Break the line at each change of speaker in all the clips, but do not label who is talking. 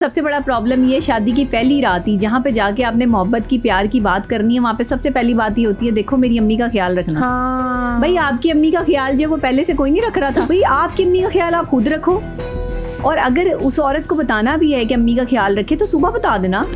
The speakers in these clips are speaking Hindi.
सबसे बड़ा प्रॉब्लम ये शादी की पहली रात ही जहाँ पे जाके आपने मोहब्बत की प्यार की बात करनी है, वहाँ पे सबसे पहली बात ये होती है, देखो मेरी अम्मी का ख्याल रखना।
हाँ।
भाई आपकी अम्मी का ख्याल जो वो पहले से कोई नहीं रख रहा था। भाई आपकी अम्मी का ख्याल आप खुद रखो, और अगर उस औरत को बताना भी है कि अम्मी का ख्याल रखे तो सुबह बता देना।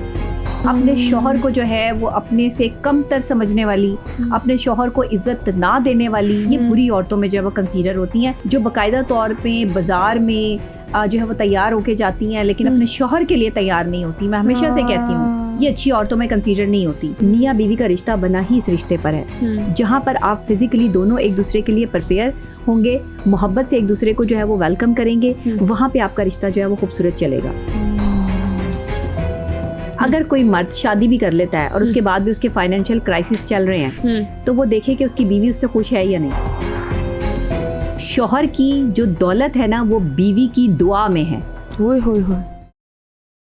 अपने शौहर को जो है वो अपने से कमतर समझने वाली, अपने शौहर को इज्जत ना देने वाली, ये बुरी औरतों में जो है वो कंसीडर होती हैं, जो बाकायदा तौर पे बाजार में जो है वो तैयार होके जाती हैं लेकिन अपने शौहर के लिए तैयार नहीं होती। मैं हमेशा से कहती हूँ ये अच्छी औरतों में कंसीडर नहीं होती। मियाँ बीवी का रिश्ता बना ही इस रिश्ते पर है जहाँ पर आप फिजिकली दोनों एक दूसरे के लिए प्रिपेयर होंगे, मोहब्बत से एक दूसरे को जो है वो वेलकम करेंगे, वहाँ पे आपका रिश्ता जो है वो खूबसूरत चलेगा। अगर कोई मर्द शादी भी कर लेता है और उसके बाद भी उसके फाइनेंशियल क्राइसिस चल रहे हैं तो वो देखे कि उसकी बीवी उससे खुश है या नहीं। शौहर की जो दौलत है ना वो बीवी की दुआ में है।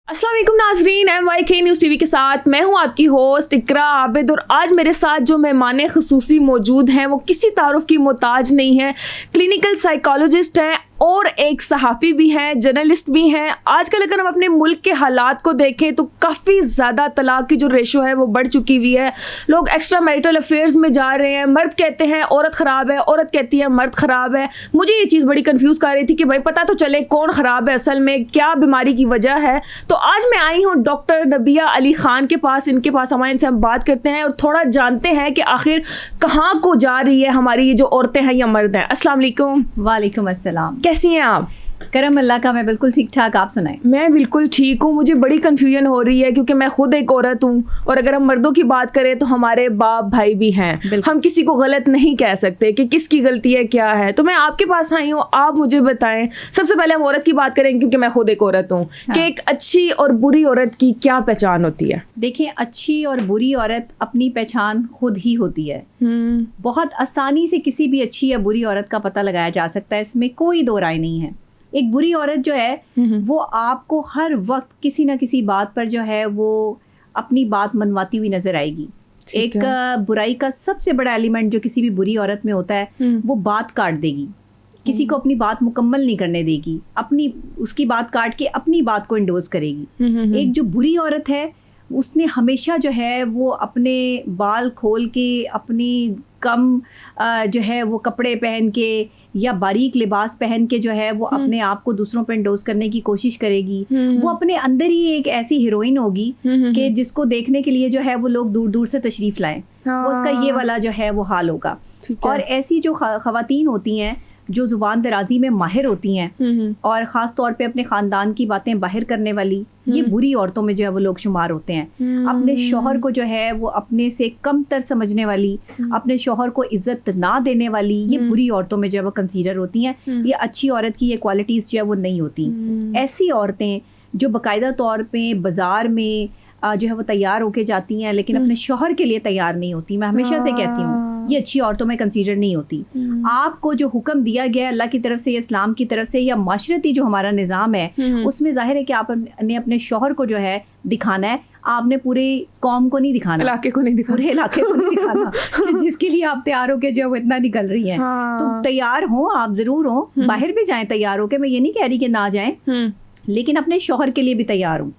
अस्सलाम वालेकुम नाज़रीन, MYK न्यूज़ टीवी के साथ मैं हूं आपकी होस्ट इकरा आबिद, और आज मेरे साथ जो मेहमान खुसूसी मौजूद हैं वो किसी तारुफ की मोहताज नहीं है। क्लिनिकल साइकोलॉजिस्ट हैं और एक सहाफ़ी भी हैं, जर्नलिस्ट भी हैं। आजकल अगर हम अपने मुल्क के हालात को देखें तो काफ़ी ज़्यादा तलाक की जो रेशो है वो बढ़ चुकी हुई है। लोग एक्स्ट्रा मैरिटल अफेयर्स में जा रहे हैं। मर्द कहते हैं औरत ख़राब है, औरत कहती है मर्द ख़राब है। मुझे ये चीज़ बड़ी कंफ्यूज कर रही थी कि भाई पता तो चले कौन ख़राब है, असल में क्या बीमारी की वजह है। तो आज मैं आई हूँ डॉक्टर नबिया अली खान के पास, इनके पास हमारे, इनसे हम बात करते हैं और थोड़ा जानते हैं कि आखिर कहाँ को जा रही है हमारी ये जो औरतें हैं या मर्द हैं। अस्सलाम वालेकुम।
वालेकुम अस्सलाम।
कैसी हैं आप?
करम अल्लाह का, मैं बिल्कुल ठीक ठाक, आप सुनाएं।
मैं बिल्कुल ठीक हूँ। मुझे बड़ी कन्फ्यूजन हो रही है क्योंकि मैं खुद एक औरत हूँ, और अगर हम मर्दों की बात करें तो हमारे बाप भाई भी हैं। हम किसी को गलत नहीं कह सकते कि किसकी गलती है क्या है। तो मैं आपके पास आई हूँ, आप मुझे बताएं। सबसे पहले हम औरत की बात करें क्योंकि मैं खुद एक औरत हूँ। हाँ। कि एक अच्छी और बुरी औरत की क्या पहचान होती है?
देखिए, अच्छी और बुरी औरत अपनी पहचान खुद ही होती है। बहुत आसानी से किसी भी अच्छी या बुरी औरत का पता लगाया जा सकता है, इसमें कोई दो राय नहीं है। एक बुरी औरत जो है वो आपको हर वक्त किसी ना किसी बात पर जो है वो अपनी बात मनवाती हुई नजर आएगी। एक बुराई का सबसे बड़ा एलिमेंट जो किसी भी बुरी औरत में होता है वो बात काट देगी, किसी को अपनी बात मुकम्मल नहीं करने देगी, अपनी उसकी बात काट के अपनी बात को इंडोर्स करेगी। एक जो बुरी औरत है उसने हमेशा जो है वो अपने बाल खोल के, अपनी कम जो है वो कपड़े पहन के या बारीक लिबास पहन के जो है वो अपने आप को दूसरों पर इंडोर्स करने की कोशिश करेगी। वो अपने अंदर ही एक ऐसी हीरोइन होगी कि जिसको देखने के लिए जो है वो लोग दूर दूर से तशरीफ लाएं। वो उसका ये वाला जो है वो हाल होगा। और ऐसी जो खवातीन होती हैं जो जुबान दराजी में माहिर होती हैं और ख़ास तौर पे अपने ख़ानदान की बातें बाहर करने वाली, ये बुरी औरतों में जो है वो लोग शुमार होते हैं। अपने शौहर को जो है वो अपने से कमतर समझने वाली, अपने शौहर को इज्जत ना देने वाली, ये बुरी औरतों में जो है वो कंसीडर होती हैं। ये अच्छी औरत की ये क्वालिटीज़ जो है वो नहीं होती। ऐसी औरतें जो बाकायदा तौर पे बाज़ार में जो है वो तैयार होके जाती हैं लेकिन अपने शौहर के लिए तैयार नहीं होती। मैं हमेशा से कहती हूँ ये अच्छी औरतों में कंसीडर नहीं होती। आपको जो हुक्म दिया गया अल्लाह की तरफ से या इस्लाम की तरफ से या माशरती जो हमारा निज़ाम है उसमें जाहिर है कि आपने अपने शौहर को जो है दिखाना है। आपने पूरे कौम को नहीं दिखाना,
इलाके को नहीं दिखाना,
पूरे इलाके को नहीं दिखाना जिसके लिए आप तैयार होके जो वो इतना निकल रही हैं। तो तैयार हो, आप जरूर हो, बाहर भी जाएं तैयार होके। मैं ये नहीं कह रही कि ना जाएं, लेकिन अपने शौहर के लिए भी तैयार हूँ,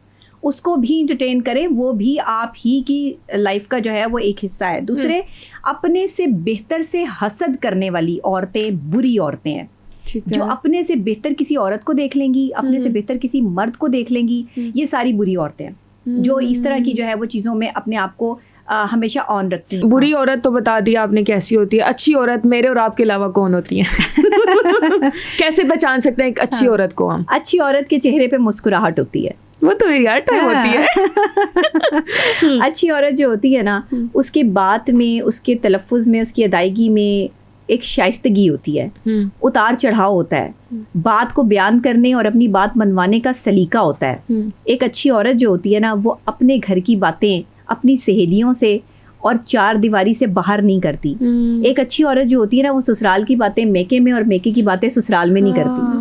उसको भी इंटरटेन करें। वो भी आप ही की लाइफ का जो है वो एक हिस्सा है। दूसरे, अपने से बेहतर से हसद करने वाली औरतें बुरी औरतें हैं। जो अपने से बेहतर किसी औरत को देख लेंगी, अपने से बेहतर किसी मर्द को देख लेंगी, ये सारी बुरी औरतें हैं जो इस तरह की जो है वो चीज़ों में अपने आप को हमेशा ऑन रखती हैं।
बुरी औरत तो बता दिया आपने कैसी होती है। अच्छी औरत मेरे और आपके अलावा कौन होती है? कैसे पहचान सकते हैं एक अच्छी औरत को हम?
अच्छी औरत के चेहरे पे मुस्कुराहट होती है,
वो तो मेरी हर टाइम होती है।
अच्छी औरत जो होती है ना उसके बात में, उसके तलफ़ुज़ में, उसकी अदायगी में एक शाइस्तगी होती है, उतार चढ़ाव होता है, बात को बयान करने और अपनी बात मनवाने का सलीका होता है। एक अच्छी औरत जो होती है ना वो अपने घर की बातें अपनी सहेलियों से और चार दीवारी से बाहर नहीं करती। एक अच्छी औरत जो होती है ना वो ससुराल की बातें मेके में और मेके की बातें ससुराल में नहीं करती।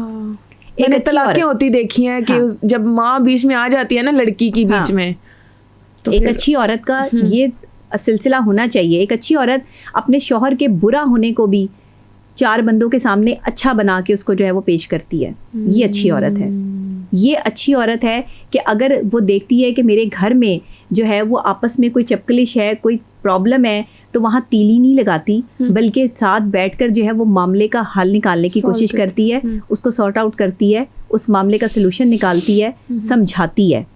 एक तलाक़ें होती देखी हैं कि जब माँ बीच में आ जाती है ना लड़की की बीच में,
तो एक अच्छी औरत का ये सिलसिला होना चाहिए। एक अच्छी औरत अपने शौहर के बुरा होने को भी चार बंदों के सामने अच्छा बना के उसको जो है वो पेश करती है। ये अच्छी औरत है। ये अच्छी औरत है कि अगर वो देखती है कि मेरे घर में जो है वो आपस में कोई चपकलिश है, कोई प्रॉब्लम है, तो वहाँ तीली नहीं लगाती, बल्कि साथ बैठकर जो है वो मामले का हल निकालने की कोशिश करती है, उसको सॉर्ट आउट करती है, उस मामले का सलूशन निकालती है, समझाती है।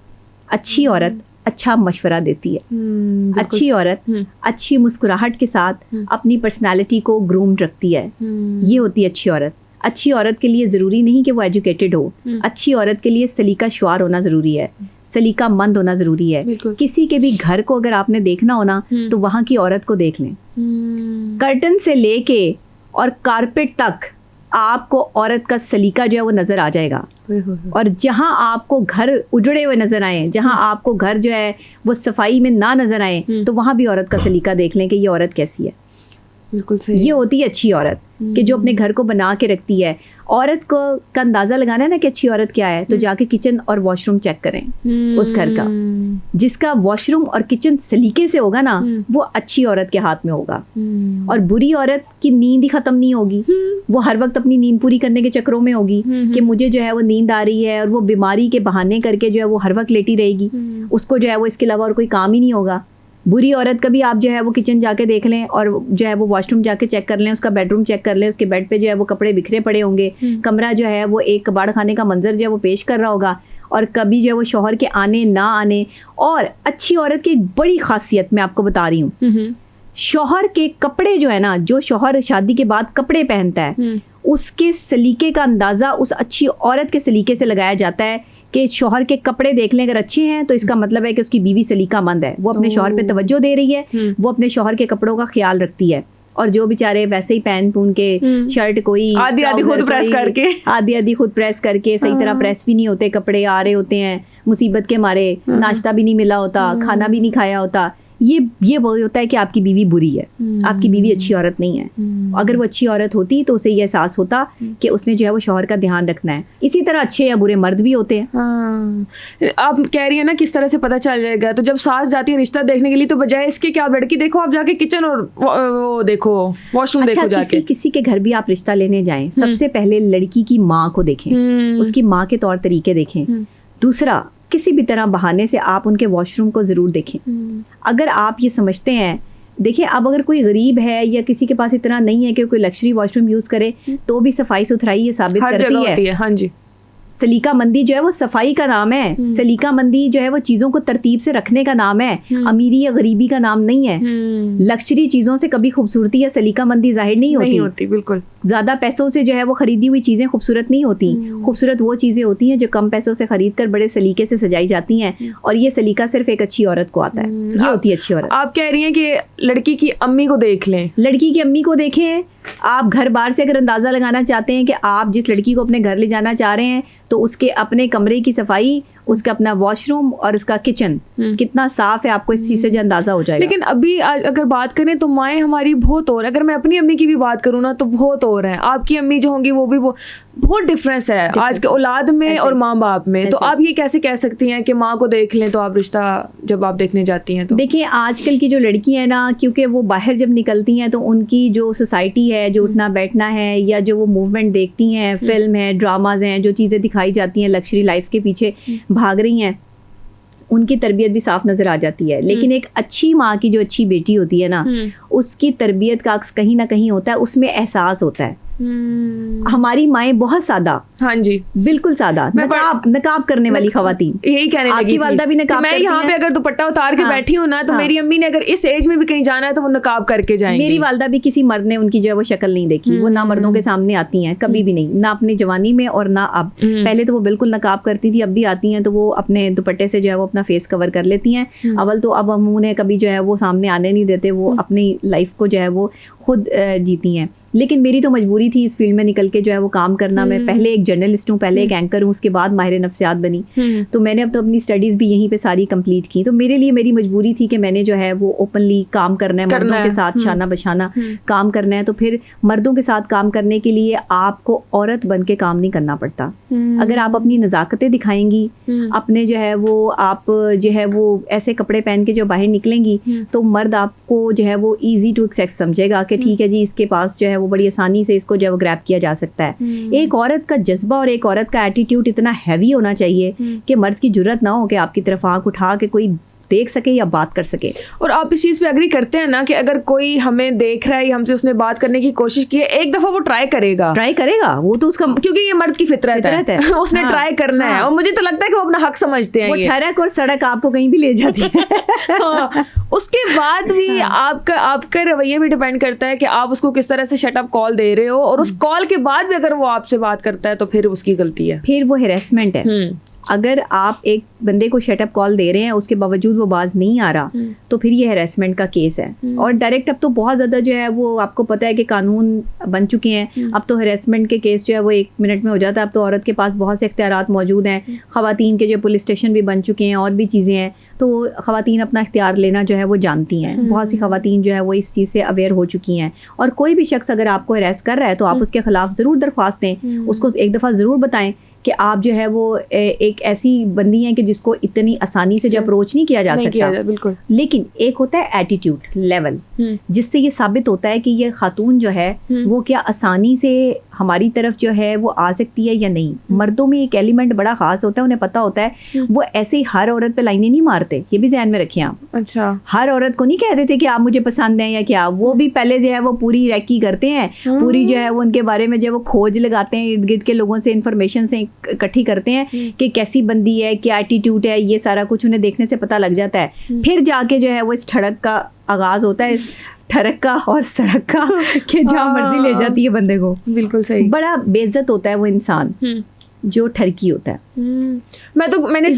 अच्छी औरत अच्छा मशवरा देती है। अच्छी औरत अच्छी मुस्कुराहट के साथ अपनी पर्सनालिटी को ग्रूम्ड रखती है। ये होती है अच्छी औरत। अच्छी औरत के लिए ज़रूरी नहीं कि वो एजुकेटेड हो, अच्छी औरत के लिए सलीका शुआर होना ज़रूरी है, सलीका मंद होना ज़रूरी है। किसी के भी घर को अगर आपने देखना हो ना, तो वहाँ की औरत को देख लें। कर्टन से लेके और कारपेट तक आपको औरत का सलीका जो है वो नज़र आ जाएगा। और जहाँ आपको घर उजड़े हुए नज़र आए, जहाँ आपको घर जो है वो सफाई में ना नज़र आए, तो वहाँ भी औरत का सलीका देख लें कि ये औरत कैसी है।
बिल्कुल सही।
ये होती है अच्छी औरत कि जो अपने घर को बना के रखती है। औरत को का अंदाज़ा लगाना है ना कि अच्छी औरत क्या है, तो जाके किचन और वॉशरूम चेक करें उस घर का। जिसका वॉशरूम और किचन सलीके से होगा ना, वो अच्छी औरत के हाथ में होगा। और बुरी औरत की नींद ही ख़त्म नहीं होगी, वो हर वक्त अपनी नींद पूरी करने के चक्रों में होगी कि मुझे जो है वो नींद आ रही है, और वो बीमारी के बहाने करके जो है वो हर वक्त लेटी रहेगी। उसको जो है वो इसके अलावा और कोई काम ही नहीं होगा। बुरी औरत का भी आप जो है वो किचन जाके देख लें, और जो है वो वॉशरूम जाके चेक कर लें, उसका बेडरूम चेक कर लें, उसके बेड पे जो है वो कपड़े बिखरे पड़े होंगे, कमरा जो है वो एक कबाड़ खाने का मंजर जो है वो पेश कर रहा होगा, और कभी जो है वो शौहर के आने ना आने। और अच्छी औरत की एक बड़ी खासियत मैं आपको बता रही हूँ, शौहर के कपड़े जो है ना, जो शौहर शादी के बाद कपड़े पहनता है, उसके सलीके का अंदाज़ा उस अच्छी औरत के सलीके से लगाया जाता है कि शौहर के कपड़े देख लें, अगर अच्छे हैं तो इसका मतलब है कि उसकी बीवी सलीकामंद है, वो अपने शौहर पे तवज्जो दे रही है, वो अपने शौहर के कपड़ों का ख्याल रखती है। और जो बेचारे वैसे ही पहन पून के शर्ट कोई
आधी खुद प्रेस करके,
आधी खुद प्रेस करके, सही तरह प्रेस भी नहीं होते, कपड़े आ रहे होते हैं मुसीबत के मारे, नाश्ता भी नहीं मिला होता, खाना भी नहीं खाया होता। ये वो होता है कि आपकी बीवी बुरी है, आपकी बीवी अच्छी औरत नहीं है। अगर वो अच्छी औरत होती तो उसे ये एहसास होता कि उसने जो है वो शौहर का ध्यान रखना है। इसी तरह अच्छे या बुरे मर्द भी होते हैं।
आप कह रही है ना किस तरह से पता चल जाएगा, तो जब सास जाती है रिश्ता देखने के लिए, तो बजाय इसके कि आप लड़की देखो, आप जाके किचन और वो देखो, वॉशरूम देखो जाके।
किसी के घर भी आप रिश्ता लेने जाएं, सबसे पहले लड़की की माँ को देखें, उसकी माँ के तौर तरीके देखें। दूसरा, किसी भी तरह बहाने से आप उनके वॉशरूम को ज़रूर देखें। अगर आप ये समझते हैं, देखिए अब अगर कोई गरीब है या किसी के पास इतना नहीं है कि कोई लग्जरी वॉशरूम यूज़ करे, तो भी सफाई सुथराई ये साबित करती है।
हाँ जी,
सलीका मंदी जो है वो सफाई का नाम है। सलीका मंदी जो है वो चीज़ों को तरतीब से रखने का नाम है, अमीरी या गरीबी का नाम नहीं है। लग्जरी चीज़ों से कभी खूबसूरती या सलीका मंदी जाहिर नहीं होती।
बिल्कुल।
ज़्यादा पैसों से जो है वो खरीदी हुई चीज़ें खूबसूरत नहीं होती। खूबसूरत वो चीज़ें होती हैं जो कम पैसों से खरीद कर बड़े सलीके से सजाई जाती हैं, और ये सलीका सिर्फ एक अच्छी औरत को आता है। ये होती है अच्छी औरत।
आप कह रही हैं कि लड़की की अम्मी को देख लें,
लड़की की अम्मी को देखें। आप घर बार से अगर अंदाज़ा लगाना चाहते हैं कि आप जिस लड़की को अपने घर ले जाना चाह रहे हैं, तो उसके अपने कमरे की सफाई, उसका अपना वॉशरूम और उसका किचन कितना साफ है, आपको इस चीज़ से जो अंदाज़ा हो जाएगा।
लेकिन अभी अगर बात करें तो माएँ हमारी बहुत और, अगर मैं अपनी अम्मी की भी बात करूँ ना, तो बहुत और है। आपकी अम्मी जो होंगी वो भी बहुत डिफरेंस है आज के औलाद में और माँ बाप में। तो आप ये कैसे कह सकती हैं कि माँ को देख लें तो आप रिश्ता जब आप देखने जाती हैं? तो देखिए
आजकल की जो लड़की है ना, क्योंकि वो बाहर जब निकलती हैं तो उनकी जो सोसाइटी है, जो उठना बैठना है, या जो वो मूवमेंट देखती हैं, फिल्म है, ड्रामाज हैं, जो चीज़ें दिखाई जाती हैं लग्जरी लाइफ के पीछे भाग रही हैं, उनकी तरबियत भी साफ नज़र आ जाती है। लेकिन एक अच्छी माँ की जो अच्छी बेटी होती है ना, उसकी तरबियत का अक्स कहीं ना कहीं होता है, उसमें एहसास होता है। हमारी माएँ बहुत सादा,
हाँ जी,
बिल्कुल सादा, नकाब करने वाली खवातीन।
यही कहने लगी
आपकी वालदा भी नकाब
करती हैं। मैं यहाँ पे अगर दुपट्टा उतार के बैठी हूँ ना, तो मेरी अम्मी ने अगर इस एज में भी कहीं जाना है तो वो नकाब करके जाएंगी।
मेरी वालदा भी किसी मर्द ने उनकी जो है वो शक्ल नहीं देखी, वो ना मर्दों के सामने आती हैं कभी भी नहीं, ना अपनी जवानी में और ना अब। पहले तो वो बिल्कुल नकाब करती थी, अब भी आती हैं तो वो अपने दुपट्टे से जो है वो अपना फेस कवर कर लेती हैं। अव्वल तो अब हम उन्हें कभी जो है वो सामने आने नहीं देते, वो अपनी लाइफ को जो है वो खुद जीती हैं। लेकिन मेरी तो मजबूरी थी इस फील्ड में निकल के जो है वो काम करना। मैं पहले एक जर्नलिस्ट हूँ, पहले एक एंकर हूँ, उसके बाद माहिर नफ्सियात बनी। तो मैंने अब तो अपनी स्टडीज़ भी यहीं पे सारी कंप्लीट की। तो मेरे लिए मेरी मजबूरी थी कि मैंने जो है वो ओपनली काम करना है, मर्दों के साथ शाना बशाना काम करना है। तो फिर मर्दों के साथ काम करने के लिए आपको औरत बन के काम नहीं करना पड़ता। अगर आप अपनी नज़ाकतें दिखाएंगी, अपने जो है वो आप जो है वो ऐसे कपड़े पहन के जो बाहर निकलेंगी, तो मर्द आपको जो है वो ईजी टू एक्सेस समझेगा कि ठीक है जी, इसके पास जो है वो वो बड़ी आसानी से इसको जो है वो ग्रैब किया जा सकता है। एक औरत का जज्बा और एक औरत का एटीट्यूड इतना हैवी होना चाहिए कि मर्द की जुर्रत ना हो कि आपकी तरफ आंख उठा के कोई देख सके या बात कर सके।
और आप इस चीज़ पे एग्री करते हैं ना कि अगर कोई हमें देख रहा है, हमसे उसने बात करने की कोशिश की है, एक दफा वो ट्राई करेगा वो तो उसका, क्योंकि ये मर्द की फितरत है। उसने ट्राई करना है। और मुझे तो लगता है कि वो अपना हक समझते हैं।
वो ठरक और सड़क आपको कहीं भी ले जाती है।
उसके बाद भी आपका रवैया भी डिपेंड करता है कि आप उसको किस तरह से शट अप कॉल दे रहे हो, और उस कॉल के बाद भी अगर वो आपसे बात करता है तो फिर उसकी गलती है,
फिर वो हैरेसमेंट है। अगर आप एक बंदे को शटअप कॉल दे रहे हैं, उसके बावजूद वो बाज नहीं आ रहा, तो फिर ये हैरेसमेंट का केस है। और डायरेक्ट अब तो बहुत ज़्यादा जो है वो आपको पता है कि कानून बन चुके हैं। अब तो हैरेसमेंट के केस जो है वो 1 मिनट में हो जाता है। अब तो औरत के पास बहुत से इख्तियारात मौजूद हैं। ख़वातीन के जो पुलिस स्टेशन भी बन चुके हैं और भी चीज़ें हैं, तो ख़वातीन अपना इख्तियार लेना जो है वो जानती हैं। बहुत सी ख़वातीन जो है वो इस चीज़ से अवेयर हो चुकी हैं। और कोई भी शख्स अगर आपको हैरेस कर रहा है तो आप उसके ख़िलाफ़ ज़रूर दरख्वास्त दें, उसको एक दफ़ा ज़रूर बताएं कि आप जो है वो एक ऐसी बंदी हैं कि जिसको इतनी आसानी से जो अप्रोच नहीं किया जा सकता।
बिल्कुल।
लेकिन एक होता है एटीट्यूड लेवल, जिससे ये साबित होता है कि ये खातून जो है वो क्या आसानी से हमारी तरफ जो है वो आ सकती है या नहीं। मर्दों में एक एलिमेंट बड़ा खास होता है, उन्हें पता होता है वो ऐसे ही हर औरत पे लाइनें नहीं मारते। ये भी ध्यान में रखिए आप।
अच्छा।
हर औरत को नहीं कह देते कि आप मुझे पसंद हैं या क्या। वो भी पहले जो है वो पूरी रैकी करते हैं, पूरी जो है वो उनके बारे में जो वो खोज लगाते हैं, इर्द गिर्द के लोगों से इंफॉर्मेशन से इकट्ठी करते हैं कि कैसी बंदी है, क्या एटीट्यूड है, ये सारा कुछ उन्हें देखने से पता लग जाता है। फिर जाके जो है वो इस ठड़क का आगाज होता है, इस ठरक का और सड़क का, कि जहाँ मर्जी ले जाती है बंदे को।
बिल्कुल सही।
बड़ा बेइज्जत होता है वो इंसान जो ठरकी होता है।
मैंने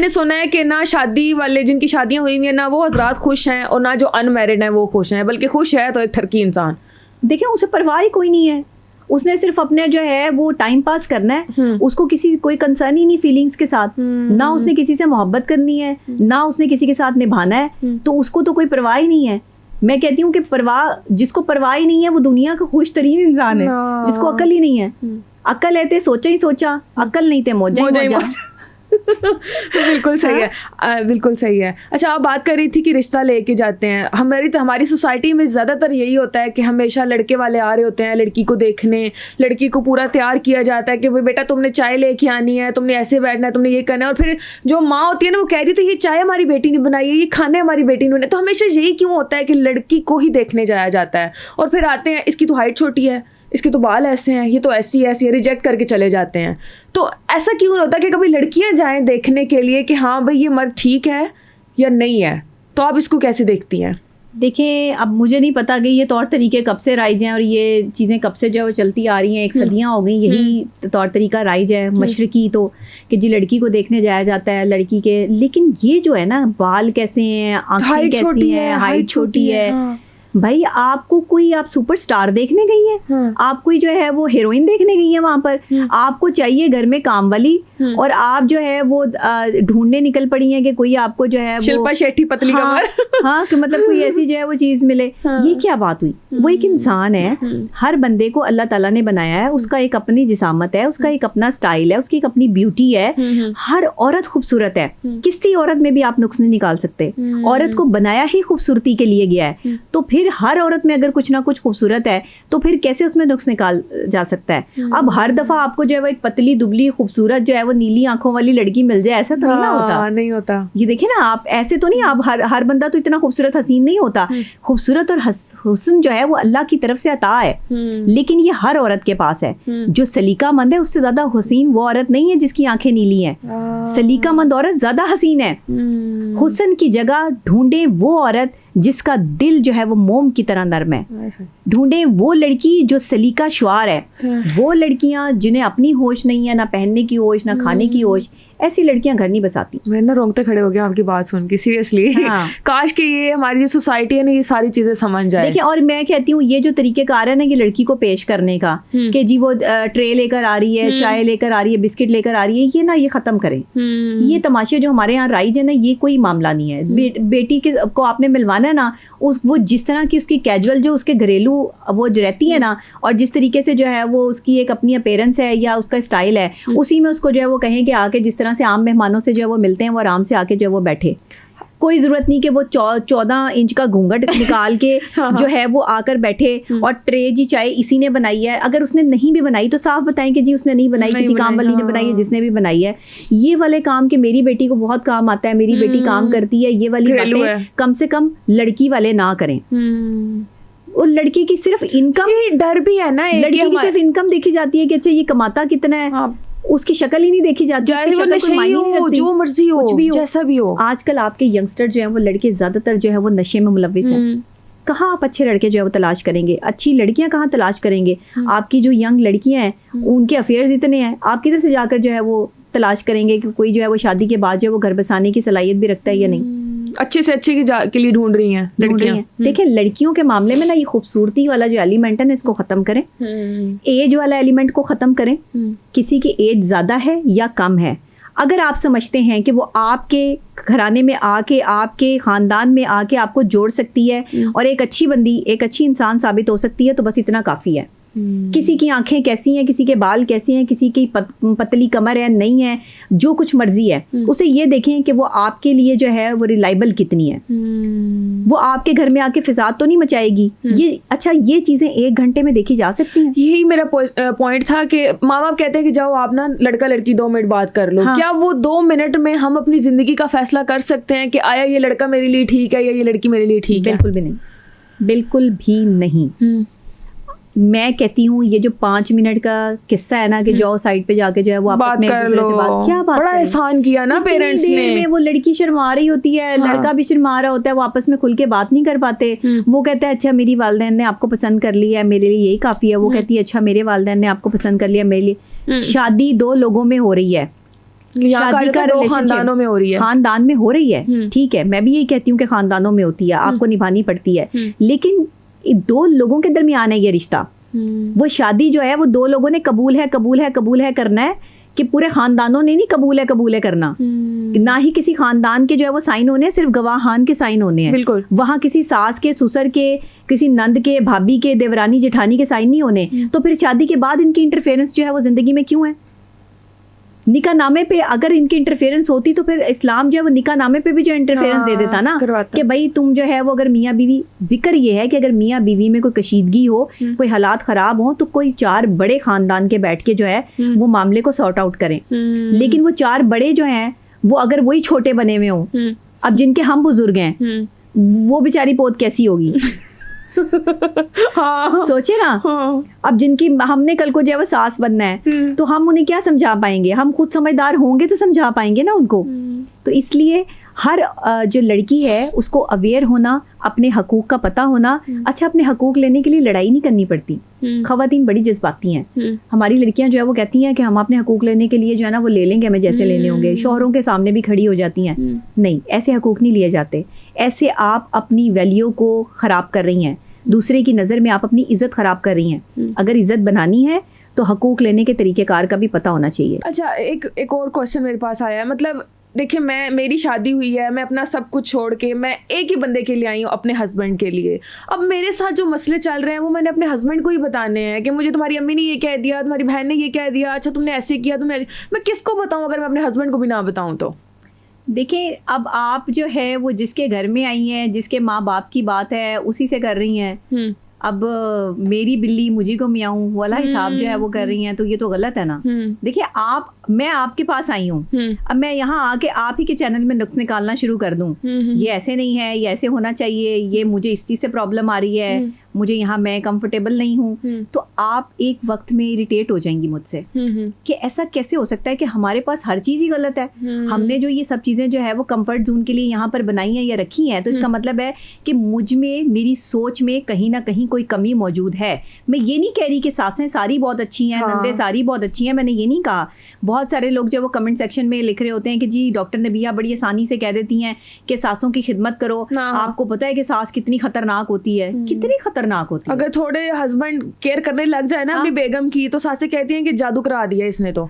सुना है कि ना शादी वाले जिनकी शादियां हुई हैं ना वो हजरात खुश हैं, और ना जो अनमैरिड हैं वो खुश हैं, बल्कि खुश है तो एक ठरकी इंसान।
देखिए उसे परवाह ही कोई नहीं है, उसने सिर्फ अपने जो है वो टाइम पास करना है। उसको किसी कोई कंसर्न ही नहीं फीलिंग्स के साथ। ना उसने किसी से मोहब्बत करनी है, ना उसने किसी के साथ निभाना है, तो उसको तो कोई परवाह ही नहीं है। मैं कहती हूँ कि जिसको परवाह ही नहीं है वो दुनिया का खुश तरीन इंसान है, जिसको अकल ही नहीं है। अकल है ते सोचा ही सोचा, अकल नहीं ते मौजा ही मौजा।
बिल्कुल सही है, बिल्कुल सही है। अच्छा, आप बात कर रही थी कि रिश्ता लेके जाते हैं। हमारी सोसाइटी में ज़्यादातर यही होता है कि हमेशा लड़के वाले आ रहे होते हैं लड़की को देखने, लड़की को पूरा तैयार किया जाता है कि भाई बेटा तुमने चाय लेके आनी है, तुमने ऐसे बैठना है, तुमने ये करना है। और फिर जो माँ होती है ना वो कह रही थी ये चाय हमारी बेटी ने बनाई है, ये खाने हमारी बेटी ने बनाए। तो हमेशा यही क्यों होता है कि लड़की को ही देखने जाया जाता है, और फिर आते हैं इसकी तो हाइट छोटी है, इसके तो बाल ऐसे हैं, ये तो ऐसी है, रिजेक्ट करके चले जाते हैं। तो ऐसा क्यों होता है कि कभी लड़कियां जाएं देखने के लिए कि हाँ भाई ये मर्द ठीक है या नहीं है? तो आप इसको कैसे देखती हैं?
देखिए, अब मुझे नहीं पता कि ये तौर तरीके कब से राइज हैं और ये चीज़ें कब से जो चलती आ रही हैं। एक सदियाँ हो गई यही तौर तरीका राइज है मशरकी, तो कि जी लड़की को देखने जाया जाता है लड़की के। लेकिन ये जो है ना, बाल कैसे हैं, आँखें कैसी हैं, हाइट छोटी है। भाई आपको कोई, आप सुपरस्टार देखने गई हैं, आप कोई जो है वो हीरोइन देखने गई हैं वहां पर, आपको चाहिए घर में काम वाली, और आप जो है वो ढूंढने निकल पड़ी हैं कि कोई आपको जो है
शिल्पा शेट्टी पतली कमर,
हाँ कि मतलब कोई ऐसी जो है वो चीज मिले। ये क्या बात हुई? वो एक इंसान है, हर बंदे को अल्लाह ताला ने बनाया है, उसका एक अपनी जिसामत है, उसका एक अपना स्टाइल है, उसकी एक अपनी ब्यूटी है। हर औरत खूबसूरत है, किसी औरत में भी आप नुक्स नहीं निकाल सकते। औरत को बनाया ही खूबसूरती के लिए गया है, तो फिर हर औरत में अगर कुछ ना कुछ खूबसूरत है तो फिर कैसे उसमें नुक्स निकाल जा सकता है? अब हर दफा आपको जो है वो एक पतली दुबली खूबसूरत जो है वो नीली आंखों वाली लड़की मिल जाए, ऐसा तो नहीं होता। ये देखिए ना आप, ऐसे तो नहीं, आप हर बंदा तो इतना खूबसूरत हसीन नहीं होता। खूबसूरत और हुस्न जो है वो अल्लाह की तरफ से अता है, लेकिन ये हर औरत के पास है। जो सलीकामंद है उससे ज्यादा हसीन वो औरत नहीं है जिसकी आंखें नीली हैं। सलीकामंद औरत ज्यादा हसीन है। हुस्न की जगह ढूंढे वो औरत जिसका दिल जो है वो मोम की तरह नरम है। ढूंढे वो लड़की जो सलीका शुआर है। वो लड़कियां जिन्हें अपनी होश नहीं है, ना पहनने की होश, ना खाने की होश, ऐसी लड़कियां घर नहीं बसाती।
मैं ना रोंगटे खड़े हो गया आपकी बात सुन के, सीरियसली। हाँ। काश कि ये हमारी जो सोसाइटी है ना ये सारी चीजें समझ जाए।
देखिए, और मैं कहती हूँ ये जो तरीकेकार है ना कि लड़की को पेश करने का, कि जी वो ट्रे लेकर आ रही है, चाय लेकर आ रही है, बिस्किट लेकर आ रही है, ये ना ये खत्म करें। ये तमाशे जो हमारे यहाँ राइज है ना, ये कोई मामला नहीं है। बेटी को आपने मिलवाना है ना, वो जिस तरह की उसकी कैजुअल जो उसके घरेलू वो रहती है ना, और जिस तरीके से जो है वो उसकी एक अपनी अपीयरेंस है या उसका स्टाइल है, उसी में उसको जो है वो कहें कि आके जिस तरह से आम मेहमानों से जो है वो मिलते हैं वो आराम से आके जो है वो बैठे। कोई जरूरत नहीं कि वो 14 इंच का घूंघट निकाल के जो है वो आकर बैठे और ट्रे जी चाहे इसी ने बनाई है। अगर उसने नहीं भी बनाई तो साफ बताएं कि जी उसने नहीं बनाई, किसी काम वाली ने बनाई है, जिसने भी बनाई है। ये वाले काम के मेरी बेटी को बहुत काम आता है, मेरी बेटी काम करती है, ये वाली बातें कम से कम लड़की वाले ना करें। और लड़की की सिर्फ इनकम,
डर भी है ना,
लड़की की सिर्फ इनकम देखी जाती है कि अच्छा ये कमाता कितना है, उसकी शक्ल ही नहीं देखी जाती, उसकी शक्ल कोई मायने नहीं रखती,
जो मर्जी हो, कुछ भी हो, जैसा भी हो।
आजकल आपके यंगस्टर जो है वो लड़के ज्यादातर जो है वो नशे में मुलविस हैं। कहाँ आप अच्छे लड़के जो है वो तलाश करेंगे, अच्छी लड़कियां कहाँ तलाश करेंगे? आपकी जो यंग लड़कियां हैं उनके अफेयर्स इतने हैं, आप किधर से जाकर जो है वो तलाश करेंगे कि कोई जो है वो शादी के बाद जो है वो घर बसाने की सलाहियत भी रखता है या नहीं?
अच्छे से अच्छे के लिए ढूंढ रही हैं लड़कियां।
देखिए लड़कियों के मामले में ना ये खूबसूरती वाला जो एलिमेंट है ना इसको खत्म करें, एज वाला एलिमेंट को खत्म करें। किसी की एज ज्यादा है या कम है, अगर आप समझते हैं कि वो आपके घराने में आके, आपके खानदान में आके आपको जोड़ सकती है और एक अच्छी बंदी, एक अच्छी इंसान साबित हो सकती है, तो बस इतना काफी है। किसी की आंखें कैसी हैं, किसी के बाल कैसे हैं, किसी की पतली कमर है नहीं है, जो कुछ मर्जी है, उसे ये देखें कि वो आपके लिए जो है वो रिलायबल कितनी है। वो आपके घर में आके फिसाद तो नहीं मचाएगी। ये अच्छा, ये चीजें 1 घंटे में देखी जा सकती हैं।
यही मेरा पॉइंट था कि माँ बाप कहते हैं कि जाओ आप ना लड़का लड़की 2 मिनट बात कर लो। हाँ। क्या वो 2 मिनट में हम अपनी जिंदगी का फैसला कर सकते हैं कि आया ये लड़का मेरे लिए ठीक है या ये लड़की मेरे लिए ठीक है?
बिल्कुल भी नहीं, बिल्कुल भी नहीं। मैं कहती हूँ ये जो 5 मिनट का किस्सा है ना कि जाओ साइड पे जाके जो है वो
बात कर लो,
क्या बात,
बड़ा एहसान किया ना पेरेंट्स ने।
में वो लड़की शर्मा रही होती है, लड़का भी शर्मा रहा होता है, वो आपस में खुल के बात नहीं कर पाते। वो कहता है अच्छा मेरी वालिदैन ने आपको पसंद कर लिया है, मेरे लिए यही काफी है। वो कहती है अच्छा मेरे वालिदैन ने आपको पसंद कर लिया, मेरे लिए। शादी 2 लोगों में हो रही है, शादी का
2 खानदानों में हो रही है,
खानदान में हो रही है, ठीक है। मैं भी यही कहती हूँ कि खानदानों में होती है, आपको निभानी पड़ती है, लेकिन 2 लोगों के दरमियान है ये रिश्ता। वो शादी जो है वो 2 लोगों ने कबूल है करना है, कि पूरे खानदानों ने नहीं कबूल है करना। ना ही किसी खानदान के जो है वो साइन होने हैं, सिर्फ गवाहान के साइन होने हैं।
बिल्कुल।
वहाँ किसी सास के, ससुर के, किसी नंद के, भाभी के, देवरानी जेठानी के साइन नहीं होने। तो फिर शादी के बाद इनकी इंटरफेरेंस जो है वो जिंदगी में क्यों है? निकाह नामे पे अगर इनकी इंटरफेरेंस होती तो फिर इस्लाम जो है वो निकाह नामे पे भी जो इंटरफेरेंस दे देता ना, कि भाई तुम जो है वो अगर मियाँ बीवी, जिक्र ये है कि अगर मियाँ बीवी में कोई कशीदगी हो, कोई हालात खराब हो, तो कोई 4 बड़े खानदान के बैठ के जो है वो मामले को सॉर्ट आउट करें। लेकिन वो 4 बड़े जो हैं वो अगर वही छोटे बने हुए हों, अब जिनके हम बुजुर्ग हैं, वो बेचारी पोत कैसी होगी?
हाँ,
सोचे ना। हाँ। अब जिनकी हमने कल को जो है वो सास बनना है, तो हम उन्हें क्या समझा पाएंगे? हम खुद समझदार होंगे तो समझा पाएंगे ना उनको। तो इसलिए हर जो लड़की है उसको अवेयर होना, अपने हकूक का पता होना। अच्छा, अपने हकूक लेने के लिए लड़ाई नहीं करनी पड़ती। खवातीन बड़ी जज्बाती हैं। हमारी लड़कियां जो है वो कहती हैं कि हम अपने हकूक लेने के लिए जो है ना वो ले लेंगे, हमें जैसे लेने होंगे। शौहरों के सामने भी खड़ी हो जाती हैं। नहीं, ऐसे हकूक नहीं लिए जाते। ऐसे आप अपनी वैल्यू को खराब कर रही हैं, दूसरे की नज़र में आप अपनी इज्जत खराब कर रही हैं। अगर इज्जत बनानी है तो हकूक लेने के तरीक़ेकार का भी पता होना चाहिए।
अच्छा, एक और क्वेश्चन मेरे पास आया है। मतलब देखिए, मेरी शादी हुई है, मैं अपना सब कुछ छोड़ के मैं एक ही बंदे के लिए आई हूँ, अपने हस्बैंड के लिए। अब मेरे साथ जो मसले चल रहे हैं वो मैंने अपने हस्बैंड को ही बताने हैं कि मुझे तुम्हारी अम्मी ने ये कह दिया, तुम्हारी बहन ने ये कह दिया, अच्छा तुमने ऐसे किया, मैं किसको बताऊँ अगर मैं अपने हस्बैंड को भी ना बताऊँ तो?
देखिए, अब आप जो है वो जिसके घर में आई हैं, जिसके माँ बाप की बात है उसी से कर रही हैं। अब मेरी बिल्ली मुझे को मियाऊं वाला हिसाब जो है वो कर रही हैं, तो ये तो गलत है ना। देखिए, मैं आपके पास आई हूँ, अब मैं यहाँ आके आप ही के चैनल में नुक्स निकालना शुरू कर दूं, ये ऐसे नहीं है, ये ऐसे होना चाहिए, ये मुझे इस चीज से प्रॉब्लम आ रही है, मुझे यहाँ मैं कंफर्टेबल नहीं हूँ, तो आप एक वक्त में इरिटेट हो जाएंगी मुझसे कि ऐसा कैसे हो सकता है कि हमारे पास हर चीज ही गलत है। हमने जो ये सब चीजें जो है वो कंफर्ट जोन के लिए यहाँ पर बनाई है या रखी हैं, तो इसका मतलब है कि मुझ में, मेरी सोच में कहीं ना कहीं कोई कमी मौजूद है। मैं ये नहीं कह रही कि सासें सारी बहुत अच्छी हैं, नंदे सारी बहुत अच्छी हैं, मैंने ये नहीं कहा। बहुत सारे लोग जो वो कमेंट सेक्शन में लिख रहे होते हैं कि जी डॉक्टर नबिया बड़ी आसानी से कह देती हैं कि सासों की खिदमत करो, आपको पता है कि सास कितनी खतरनाक होती है, कितनी खतरनाक होती है।
अगर थोड़े हस्बैंड केयर करने लग जाए ना अपनी बेगम की, तो सासें कहती हैं कि जादू करा दिया इसने तो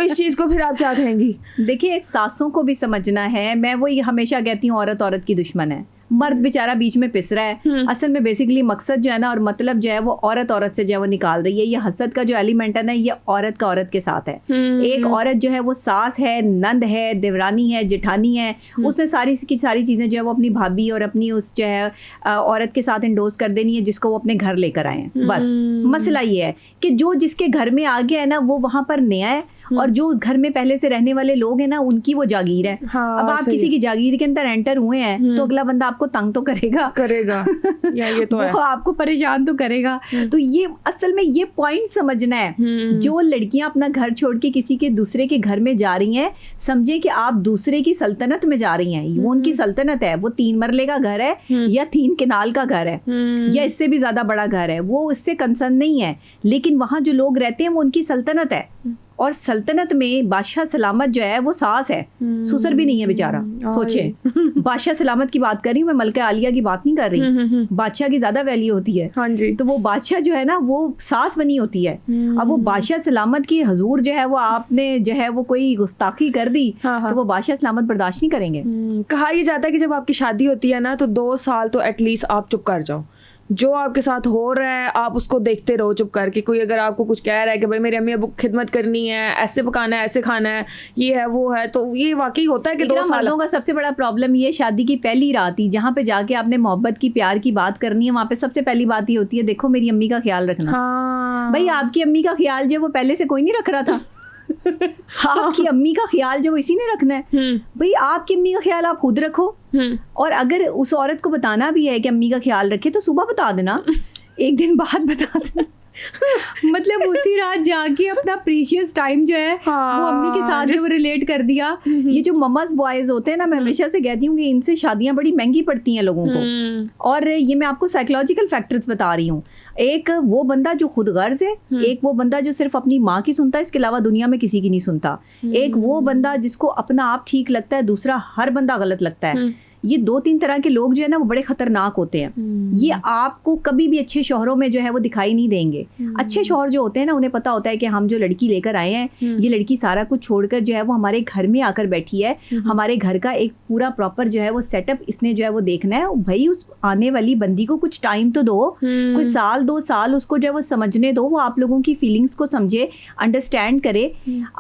इस चीज को फिर आप क्या कहेंगी?
देखिए, सासों को भी समझना है। मैं वही हमेशा कहती हूँ, औरत औरत की दुश्मन है। मर्द बेचारा बीच में पिस रहा है। असल में बेसिकली मकसद जो है ना और मतलब जो है वो औरत से जो है वो निकाल रही है। ये हसद का जो एलिमेंट है ना, ये औरत का औरत के साथ है। एक औरत जो है वो सास है, नंद है, देवरानी है, जेठानी है, उसने सारी की सारी चीजें जो है वो अपनी भाभी और अपनी उस जो है औरत के साथ इंडोर्स कर देनी है, जिसको वो अपने घर लेकर आए हैं। बस मसला ये है कि जो जिसके घर में आ गया है ना, वो वहां पर नया है, और जो उस घर में पहले से रहने वाले लोग हैं ना, उनकी वो जागीर है।
हाँ,
अब आप किसी की जागीर के अंदर एंटर हुए हैं तो अगला बंदा आपको तंग तो करेगा
या ये तो है,
वो आपको परेशान तो करेगा। तो ये असल में ये पॉइंट समझना है। जो लड़कियां अपना घर छोड़ के किसी के दूसरे के घर में जा रही हैं, समझे कि आप दूसरे की सल्तनत में जा रही हैं। वो उनकी सल्तनत है, वो 3 मरले का घर है या 3 केनाल का घर है या इससे भी ज्यादा बड़ा घर है, वो इससे कंसर्न नहीं है। लेकिन वहां जो लोग रहते हैं वो उनकी सल्तनत है, और सल्तनत में बादशाह सलामत जो है वो सास है, ससुर भी नहीं है बेचारा। सोचे बादशाह सलामत की बात कर रही हूँ मैं, मलका आलिया की बात नहीं कर रही। बादशाह की ज्यादा वैल्यू होती है।
हाँ जी।
तो वो बादशाह जो है ना वो सास बनी होती है। अब वो बादशाह सलामत की हजूर जो है वो आपने जो है वो कोई गुस्ताखी कर दी, तो वो बादशाह सलामत बर्दाश्त नहीं करेंगे।
कहा यह जाता है कि जब आपकी शादी होती है ना, तो 2 साल तो एटलीस्ट आप चुप कर जाओ। जो आपके साथ हो रहा है आप उसको देखते रहो चुप करके। कोई अगर आपको कुछ कह रहा है कि भाई मेरी अम्मी अबू खिदमत करनी है, ऐसे पकाना है, ऐसे खाना है, ये है वो है, तो ये वाकई होता है कि 2 साल।
मर्दों का सबसे बड़ा प्रॉब्लम ये शादी की पहली रात ही, जहाँ पे जाके आपने मोहब्बत की, प्यार की बात करनी है, वहाँ पे सबसे पहली बात ये होती है, देखो मेरी अम्मी का ख्याल रखना।
हाँ।
भाई आपकी अम्मी का ख्याल जो वो पहले से कोई नहीं रख रहा था। आपकी अम्मी का ख्याल जो इसी ने रखना है। भाई आपकी अम्मी का ख्याल आप खुद रखो, और अगर उस औरत को बताना भी है कि अम्मी का ख्याल रखे तो सुबह बता देना, एक दिन बाद बता देना। मतलब उसी रात जाके अपना प्रीशियस टाइम जो है वो अम्मी के साथ जो रिलेट कर दिया। ये जो मम्मास बॉयज होते हैं ना, मैं हमेशा से कहती हूँ कि इनसे शादियां बड़ी महंगी पड़ती हैं लोगों को। और ये मैं आपको साइकोलॉजिकल फैक्टर्स बता रही हूँ। एक वो बंदा जो खुद गर्ज है, एक वो बंदा जो सिर्फ अपनी माँ की सुनता है, इसके अलावा दुनिया में किसी की नहीं सुनता। एक वो बंदा जिसको अपना आप ठीक लगता है, दूसरा हर बंदा गलत लगता है। ये 2-3 तरह के लोग जो है ना वो बड़े खतरनाक होते हैं। ये आपको कभी भी अच्छे शौहरों में जो है वो दिखाई नहीं देंगे। अच्छे शौहर जो होते हैं ना, उन्हें पता होता है कि हम जो लड़की लेकर आए हैं, ये लड़की सारा कुछ छोड़कर जो है वो हमारे घर में आकर बैठी है। हमारे घर का एक पूरा प्रॉपर जो है वो सेटअप इसने जो है वो देखना है। भाई उस आने वाली बंदी को कुछ टाइम तो दो, कुछ 1-2 साल उसको जो है वो समझने दो, वो आप लोगों की फीलिंग्स को समझे, अंडरस्टैंड करे।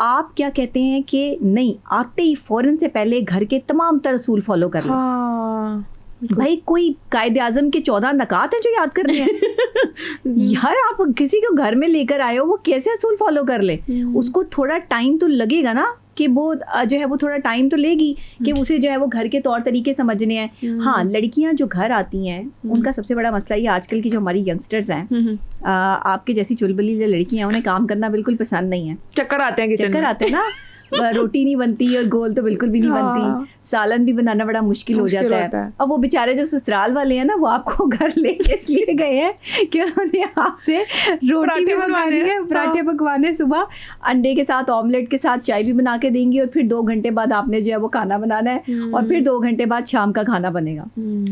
आप क्या कहते हैं कि नहीं, आते ही फौरन से पहले घर के तमाम तरह असूल फॉलो कर लें। भाई कोई कायदे आजम के 14 नकात हैं जो याद कर रहे हैं। यार आप किसी को घर में लेकर आए हो, वो कैसे असूल फॉलो कर ले? उसको थोड़ा टाइम तो लगेगा ना, कि वो जो है वो थोड़ा टाइम तो लेगी कि उसे जो है वो घर के तौर तरीके समझने हैं। हाँ, लड़कियां जो घर आती हैं उनका सबसे बड़ा मसला ये, आजकल की जो हमारी यंगस्टर्स हैं, आपके जैसी चुलबुली जो लड़कियां, उन्हें काम करना बिल्कुल पसंद नहीं है।
चक्कर आते हैं ना,
रोटी नहीं बनती और गोल तो बिल्कुल भी नहीं बनती, सालन भी बनाना बड़ा मुश्किल हो जाता है। अब वो बेचारे जो ससुराल वाले हैं ना, वो आपको घर लेके इसलिए गए हैं कि उन्होंने आपसे रोटी भी बनवानी है, पराठे पकवाने, सुबह अंडे के साथ, ऑमलेट के साथ चाय भी बना के देंगी, और फिर 2 घंटे बाद आपने जो है वो खाना बनाना है, और फिर 2 घंटे बाद शाम का खाना बनेगा।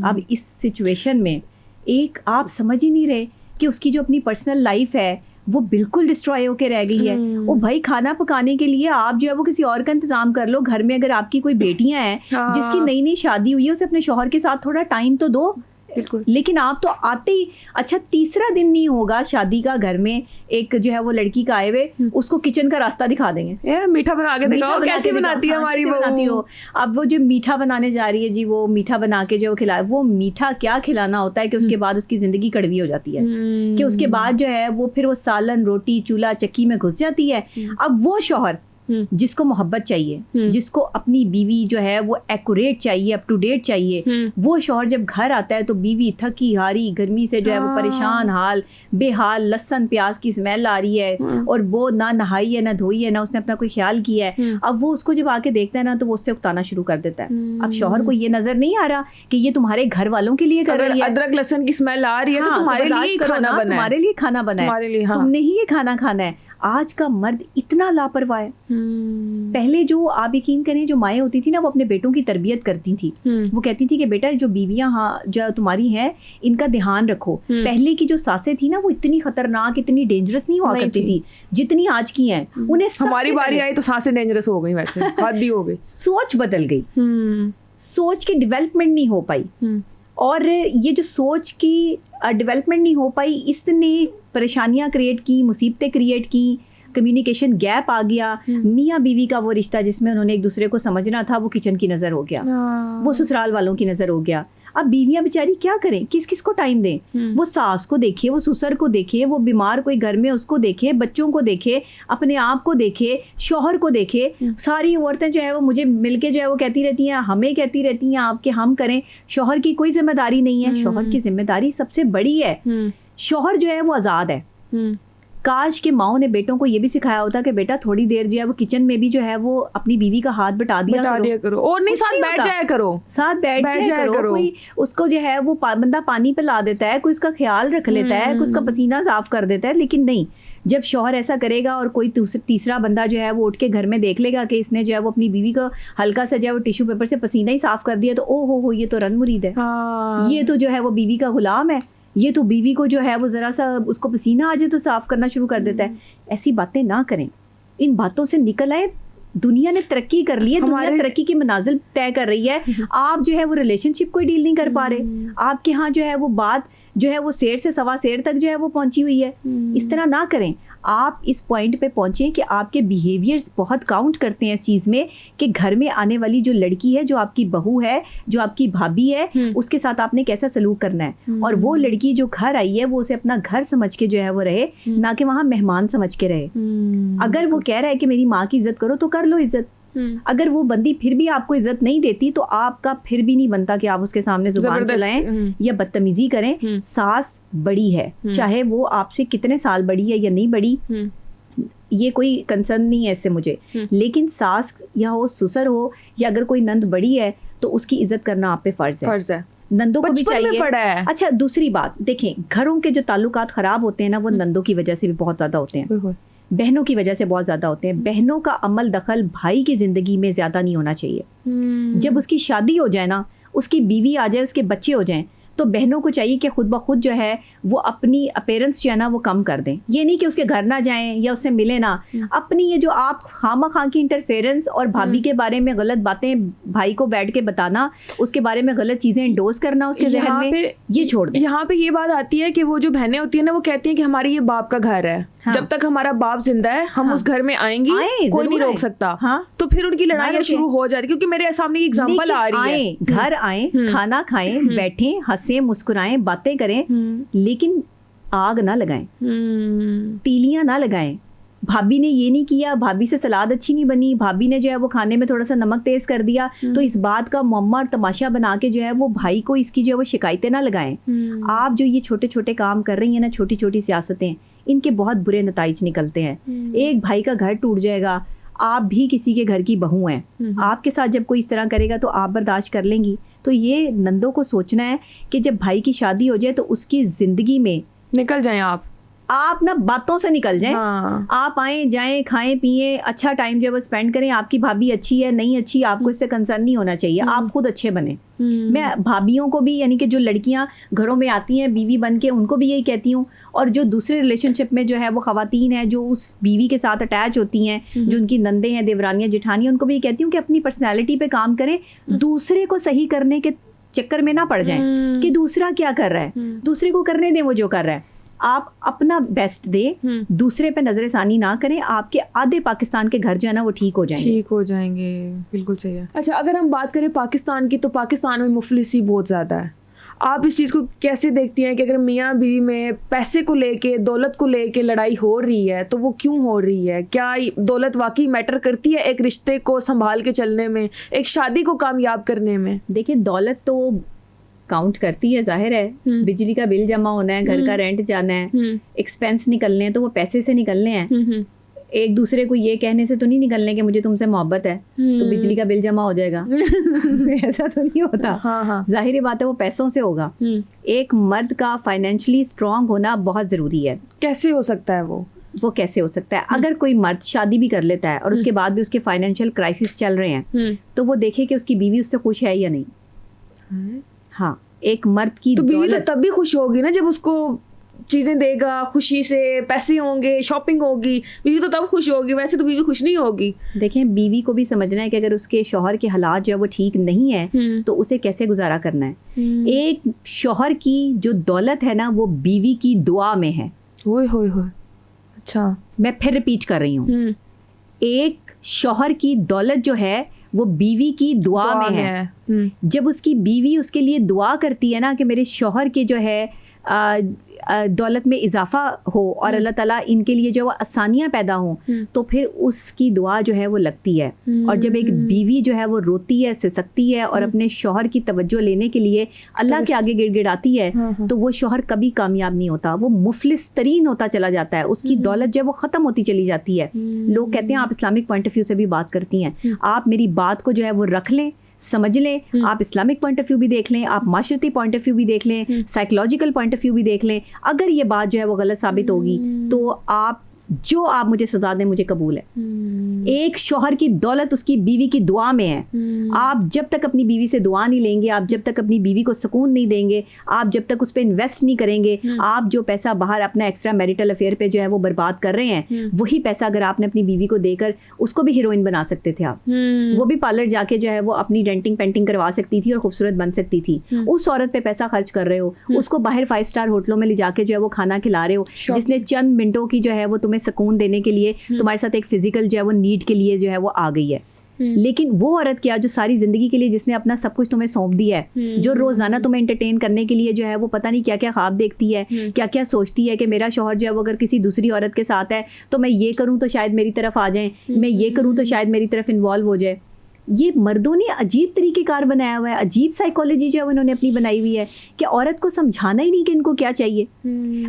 अब इस सिचुएशन में एक आप समझ ही नहीं रहे कि उसकी जो अपनी पर्सनल लाइफ है वो बिल्कुल डिस्ट्रॉय होके रह गई है। वो भाई खाना पकाने के लिए आप जो है वो किसी और का इंतजाम कर लो। घर में अगर आपकी कोई बेटियां हैं जिसकी नई नई शादी हुई है, उसे अपने शौहर के साथ थोड़ा टाइम तो दो। बिल्कुल। लेकिन आप तो आते ही, अच्छा 3रा दिन नहीं होगा शादी का, घर में एक जो है वो लड़की का आए हुए, उसको किचन का रास्ता दिखा देंगे।
मीठा बना के दिखाओ, कैसे बनाती है हमारी बनाती हो।
अब वो जो मीठा बनाने जा रही है जी, वो मीठा बना के जो खिलाए, वो मीठा क्या खिलाना होता है कि उसके बाद उसकी जिंदगी कड़वी हो जाती है, कि उसके बाद जो है वो फिर वो सालन, रोटी, चूल्हा, चक्की में घुस जाती है। अब वो शौहर जिसको मोहब्बत चाहिए, जिसको अपनी बीवी जो है वो एक्यूरेट चाहिए, अप टू डेट चाहिए, वो शौहर जब घर आता है तो बीवी थकी हारी, गर्मी से जो है वो परेशान हाल बेहाल, लहसुन प्याज की स्मेल आ रही है, और वो ना नहाई है, ना धोई है, ना उसने अपना कोई ख्याल किया है। अब वो उसको जब आके देखता है ना, तो वो उससे उकताना शुरू कर देता है। अब शौहर को ये नजर नहीं आ रहा कि ये तुम्हारे घर वालों के लिए कर रही है।
अदरक लहसुन की स्मेल आ रही है तो तुम्हारे लिए खाना बना है,
तुम्हारे लिए खाना बना है, तुमने ही ये खाना खाना है। आज का मर्द इतना लापरवाह है। पहले जो आप यकीन करें, जो माएँ होती थी ना, वो अपने बेटों की तरबियत करती थी। वो कहती थी कि बेटा जो बीवियां जो तुम्हारी हैं, इनका ध्यान रखो। पहले की जो सासें थी ना, वो इतनी खतरनाक, इतनी डेंजरस नहीं हुआ करती थी जितनी आज की हैं। उन्हें
हमारी बारी आई तो सासें डेंजरस हो गई, वैसे हद ही हो गई।
सोच बदल गई, सोच की डेवलपमेंट नहीं हो पाई। और ये जो सोच की डेवलपमेंट नहीं हो पाई, इसने परेशानियां क्रिएट की, मुसीबतें क्रिएट की, कम्युनिकेशन गैप आ गया। मियाँ बीवी का वो रिश्ता जिसमें उन्होंने एक दूसरे को समझना था, वो किचन की नज़र हो गया, वो ससुराल वालों की नज़र हो गया। अब बीवियां बेचारी क्या करें, किस किस को टाइम दें? वो सास को देखे, वो ससुर को देखे, वो बीमार कोई घर में उसको देखे, बच्चों को देखे, अपने आप को देखे, शौहर को देखे। सारी औरतें जो है वो मुझे मिलके जो है वो कहती रहती हैं, हमें कहती रहती हैं आपके हम करें। शौहर की कोई जिम्मेदारी नहीं है, शौहर की जिम्मेदारी सबसे बड़ी है। शौहर जो है वो आज़ाद है। काश के माओ ने बेटों को ये भी सिखाया होता कि बेटा थोड़ी देर जो है वो किचन में भी जो है वो अपनी बीवी का हाथ बटा दिया करो
और नहीं साथ बैठ जाया करो,
साथ बैठ जाया करो। कोई उसको जो है वो बंदा पानी पिला देता है, कोई उसका ख्याल रख लेता है, कोई उसका पसीना साफ कर देता है। लेकिन नहीं, जब शौहर ऐसा करेगा और कोई तीसरा बंदा जो है वो उठ के घर में देख लेगा कि इसने जो है वो अपनी बीवी का हल्का सा जो है वो टिश्यू पेपर से पसीना ही साफ कर दिया, तो ओ हो ये तो रन मुरीद है, ये तो जो है वो बीवी का गुलाम है, ये तो बीवी को जो है वो ज़रा सा उसको पसीना आ जाए तो साफ करना शुरू कर देता है। ऐसी बातें ना करें, इन बातों से निकल आए। दुनिया ने तरक्की कर ली है, दुनिया तरक्की की मनाजिल तय कर रही है। आप जो है वो रिलेशनशिप को डील नहीं कर पा रहे, आपके यहाँ जो है वो बात जो है वो सेर से सवा सेर तक जो है वो पहुंची हुई है। इस तरह ना करें। आप इस पॉइंट पे पहुंचे कि आपके बिहेवियर्स बहुत काउंट करते हैं इस चीज़ में कि घर में आने वाली जो लड़की है, जो आपकी बहू है, जो आपकी भाभी है, उसके साथ आपने कैसा सलूक करना है। और वो लड़की जो घर आई है वो उसे अपना घर समझ के जो है वो रहे, ना कि वहाँ मेहमान समझ के रहे। अगर वो कह रहा है कि मेरी माँ की इज्जत करो तो कर लो इज्जत। अगर वो बंदी फिर भी आपको इज्जत नहीं देती तो आपका फिर भी नहीं बनता कि आप उसके सामने जुबान चलाएं या बदतमीजी करें। सास बड़ी है, चाहे वो आपसे कितने साल बड़ी है या नहीं बड़ी, ये कोई कंसर्न नहीं है इससे मुझे। लेकिन सास या हो, ससुर हो, या अगर कोई नंद बड़ी है तो उसकी इज्जत करना आप पे फर्ज है। नंदों को भी चाहिए। अच्छा, दूसरी बात देखें, घरों के जो ताल्लुकात खराब होते हैं ना, वो नंदों की वजह से भी बहुत ज्यादा होते हैं, बहनों की वजह से बहुत ज़्यादा होते हैं। बहनों का अमल दखल भाई की ज़िंदगी में ज़्यादा नहीं होना चाहिए। जब उसकी शादी हो जाए ना, उसकी बीवी आ जाए, उसके बच्चे हो जाएं, तो बहनों को चाहिए कि खुद ब खुद जो है वो अपनी अपीयरेंस जो है ना वो कम कर दें। ये नहीं कि उसके घर ना जाएं या उससे मिले ना, अपनी ये जो आप खामा खां की इंटरफेरेंस और भाभी के बारे में गलत बातें भाई को बैठ के बताना, उसके बारे में गलत चीज़ें इंडोर्स करना उसके ज़हन में, ये छोड़ दें।
यहाँ पे ये बात आती है कि वो जो बहनें होती है ना, वो कहती हैं कि हमारी ये बाप का घर है। हाँ। जब तक हमारा बाप जिंदा है हम उस घर में आएंगी, कोई नहीं रोक सकता। हाँ। तो फिर उनकी लड़ाइयाँ शुरू हो जाती, क्योंकि मेरे सामने एक एग्जांपल आ रही है।
घर आए, खाना खाएं, बैठें, हंसे, मुस्कुराएं, बातें करें, लेकिन आग ना लगाएं, तीलियां ना लगाएं। भाभी ने ये नहीं किया, भाभी से सलाद अच्छी नहीं बनी, भाभी ने जो है वो खाने में थोड़ा सा नमक तेज कर दिया, तो इस बात का मुअम्मा और तमाशा बना के जो है वो भाई को इसकी जो है वो शिकायतें ना लगाएं। आप जो ये छोटे छोटे काम कर रही हैं ना, छोटी छोटी सियासतें, इनके बहुत बुरे नताइज निकलते हैं। एक भाई का घर टूट जाएगा, आप भी किसी के घर की बहू हैं, आपके साथ जब कोई इस तरह करेगा तो आप बर्दाश्त कर लेंगी। तो ये नंदों को सोचना है कि जब भाई की शादी हो जाए तो उसकी जिंदगी में
निकल जाएं आप
ना बातों से निकल जाएं। हाँ। आप आएं जाएं, खाएं पिएं, अच्छा टाइम जो है वो स्पेंड करें। आपकी भाभी अच्छी है नहीं अच्छी, आपको इससे कंसर्न नहीं होना चाहिए, आप खुद अच्छे बने। मैं भाभियों को भी, यानी कि जो लड़कियां घरों में आती हैं बीवी बन के, उनको भी यही कहती हूँ। और जो दूसरे रिलेशनशिप में जो है वो खवातीन है जो उस बीवी के साथ अटैच होती हैं, जो उनकी नंदे हैं, देवरानियां, जेठानियां, उनको भी यही कहती हूँ कि अपनी पर्सनैलिटी पे काम करें, दूसरे को सही करने के चक्कर में ना पड़ जाएं कि दूसरा क्या कर रहा है, दूसरे को करने दें वो जो कर रहा है। आप अपना बेस्ट दें, दूसरे पे नजरसानी ना करें, आपके आधे पाकिस्तान के घर जो है ना वो ठीक हो जाएंगे।
बिल्कुल सही है। अच्छा, अगर हम बात करें पाकिस्तान की, तो पाकिस्तान में मुफलिसी बहुत ज़्यादा है। आप इस चीज़ को कैसे देखती हैं कि अगर मियाँ बीवी में पैसे को लेके, दौलत को लेके लड़ाई हो रही है, तो वो क्यों हो रही है? क्या दौलत वाकई मैटर करती है एक रिश्ते को संभाल के चलने में, एक शादी को कामयाब करने में?
देखिए, दौलत तो काउंट करती है, जाहिर है। बिजली का बिल जमा होना है, घर का रेंट जाना है, एक्सपेंस निकलने हैं, तो वो पैसे से निकलने हैं। एक दूसरे को ये कहने से तो नहीं निकलने कि मुझे तुमसे मोहब्बत है तो बिजली का बिल जमा हो जाएगा। ऐसा तो नहीं होता। हाँ। जाहिर बात है वो पैसों से होगा। एक मर्द का फाइनेंशियली स्ट्रांग होना बहुत जरूरी है।
कैसे हो सकता है वो
कैसे हो सकता है? अगर कोई मर्द शादी भी कर लेता है और उसके बाद भी उसके फाइनेंशियल क्राइसिस चल रहे हैं, तो वो देखे कि उसकी बीवी उससे खुश है या नहीं। हाँ, एक मर्द की
तो बीवी तो तब भी खुश होगी ना जब उसको चीजें देगा खुशी से, पैसे होंगे, शॉपिंग होगी, बीवी तो तब खुश होगी, वैसे तो बीवी खुश नहीं होगी।
देखें, बीवी को भी समझना है कि अगर उसके शौहर के हालात जो है वो ठीक नहीं है तो उसे कैसे गुजारा करना है। एक शौहर की जो दौलत है ना वो बीवी की दुआ में है।
ओए होए होए, अच्छा,
मैं फिर रिपीट कर रही हूँ, एक शौहर की दौलत जो है वो बीवी की दुआ में है। जब उसकी बीवी उसके लिए दुआ करती है ना कि मेरे शौहर के जो है दौलत में इजाफा हो और अल्लाह ताला इनके लिए जो आसानियां पैदा हों, तो फिर उसकी दुआ जो है वो लगती है। और जब एक बीवी जो है वो रोती है, सिसकती है और अपने शौहर की तवज्जो लेने के लिए अल्लाह के आगे गिड़गिड़ाती है, तो वो शौहर कभी कामयाब नहीं होता, वो मुफलिस तरीन होता चला जाता है, उसकी दौलत जो है वो ख़त्म होती चली जाती है। लोग कहते हैं आप इस्लामिक पॉइंट ऑफ व्यू से भी बात करती हैं, आप मेरी बात को जो है वो रख लें, समझ लें, आप इस्लामिक पॉइंट ऑफ व्यू भी देख लें, आप माशरती पॉइंट ऑफ व्यू भी देख लें, साइकोलॉजिकल पॉइंट ऑफ व्यू भी देख लें। अगर ये बात जो है वो गलत साबित होगी तो आप मुझे सजा दें, मुझे कबूल है। एक शौहर की दौलत उसकी बीवी की दुआ में है। आप जब तक अपनी बीवी से दुआ नहीं लेंगे, आप जब तक अपनी बीवी को सुकून नहीं देंगे, आप जब तक उस पर इन्वेस्ट नहीं करेंगे, आप जो पैसा बाहर अपना एक्स्ट्रा मैरिटल अफेयर पे जो है वो बर्बाद कर रहे हैं, वही पैसा अगर आपने अपनी बीवी को देकर, उसको भी हीरोइन बना सकते थे आप, वो भी पार्लर जाके जो है वो अपनी डेंटिंग पेंटिंग करवा सकती थी और खूबसूरत बन सकती थी। उस औरत पे पैसा खर्च कर रहे हो, उसको बाहर 5 स्टार होटलों में ले जाके जो है वो खाना खिला रहे हो, जिसने चंद मिनटों की जो है वो तुम्हें सुकून देने के लिए तुम्हारे साथ एक फिजिकल जो है वो नीड के लिए जो है वो आ गई है। लेकिन वो औरत क्या जो सारी जिंदगी के लिए जिसने अपना सब कुछ तुम्हें सौंप दिया है, जो रोजाना तुम्हें एंटरटेन करने के लिए जो है वो पता नहीं क्या क्या ख्वाब देखती है, क्या क्या सोचती है कि मेरा शौहर जो है वो अगर किसी दूसरी औरत के साथ है तो मैं ये करूं तो शायद मेरी तरफ आ जाए, मैं ये करूं तो शायद मेरी तरफ इन्वॉल्व हो जाए। ये मर्दों ने अजीब तरीकेकार बनाया हुआ है, अजीब साइकोलॉजी जो है उन्होंने अपनी बनाई हुई है कि औरत को समझाना ही नहीं कि इनको क्या चाहिए,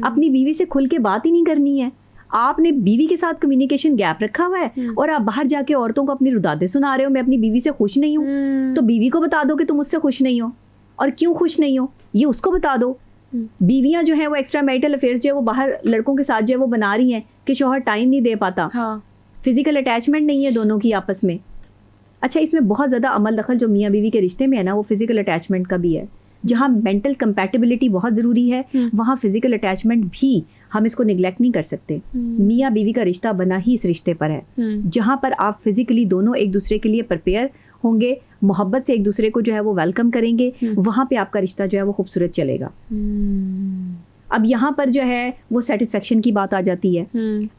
अपनी बीवी से खुल के बात ही नहीं करनी है। आपने बीवी के साथ कम्युनिकेशन गैप रखा हुआ है और आप बाहर जाके औरतों को अपनी रुदादे सुना रहे हो, मैं अपनी बीवी से खुश नहीं हूँ, तो बीवी को बता दो कि तुम उससे खुश नहीं हो और क्यों खुश नहीं हो, ये उसको बता दो। बीवियां जो है वो एक्स्ट्रा मैरिटल अफेयर्स जो है वो बाहर लड़कों के साथ जो है वो बना रही हैं कि शौहर टाइम नहीं दे पाता, फिजिकल अटैचमेंट नहीं है दोनों की आपस में। अच्छा, इसमें बहुत ज़्यादा अमल दखल जो मियाँ बीवी के रिश्ते में है ना वो फिजिकल अटैचमेंट का भी है। जहाँ मेंटल कंपैटिबिलिटी बहुत ज़रूरी है वहाँ फिजिकल अटैचमेंट भी हम इसको निगलेक्ट नहीं कर सकते। मियाँ बीवी का रिश्ता बना ही इस रिश्ते पर है जहाँ पर आप फिजिकली दोनों एक दूसरे के लिए प्रिपेयर होंगे, मोहब्बत से एक दूसरे को जो है वो वेलकम करेंगे, वहाँ पे आपका रिश्ता जो है वो खूबसूरत चलेगा। अब यहाँ पर जो है वो सेटिस्फेक्शन की बात आ जाती है।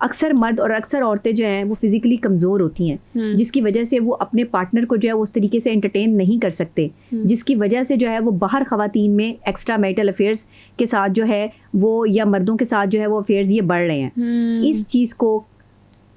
अक्सर मर्द और अक्सर औरतें जो हैं वो फिजिकली कमज़ोर होती हैं, जिसकी वजह से वो अपने पार्टनर को जो है उस तरीके से एंटरटेन नहीं कर सकते, जिसकी वजह से जो है वो बाहर ख़वातीन में एक्स्ट्रा मैरिटल अफेयर्स के साथ जो है वो या मर्दों के साथ जो है वो अफेयर्स ये बढ़ रहे हैं। इस चीज़ को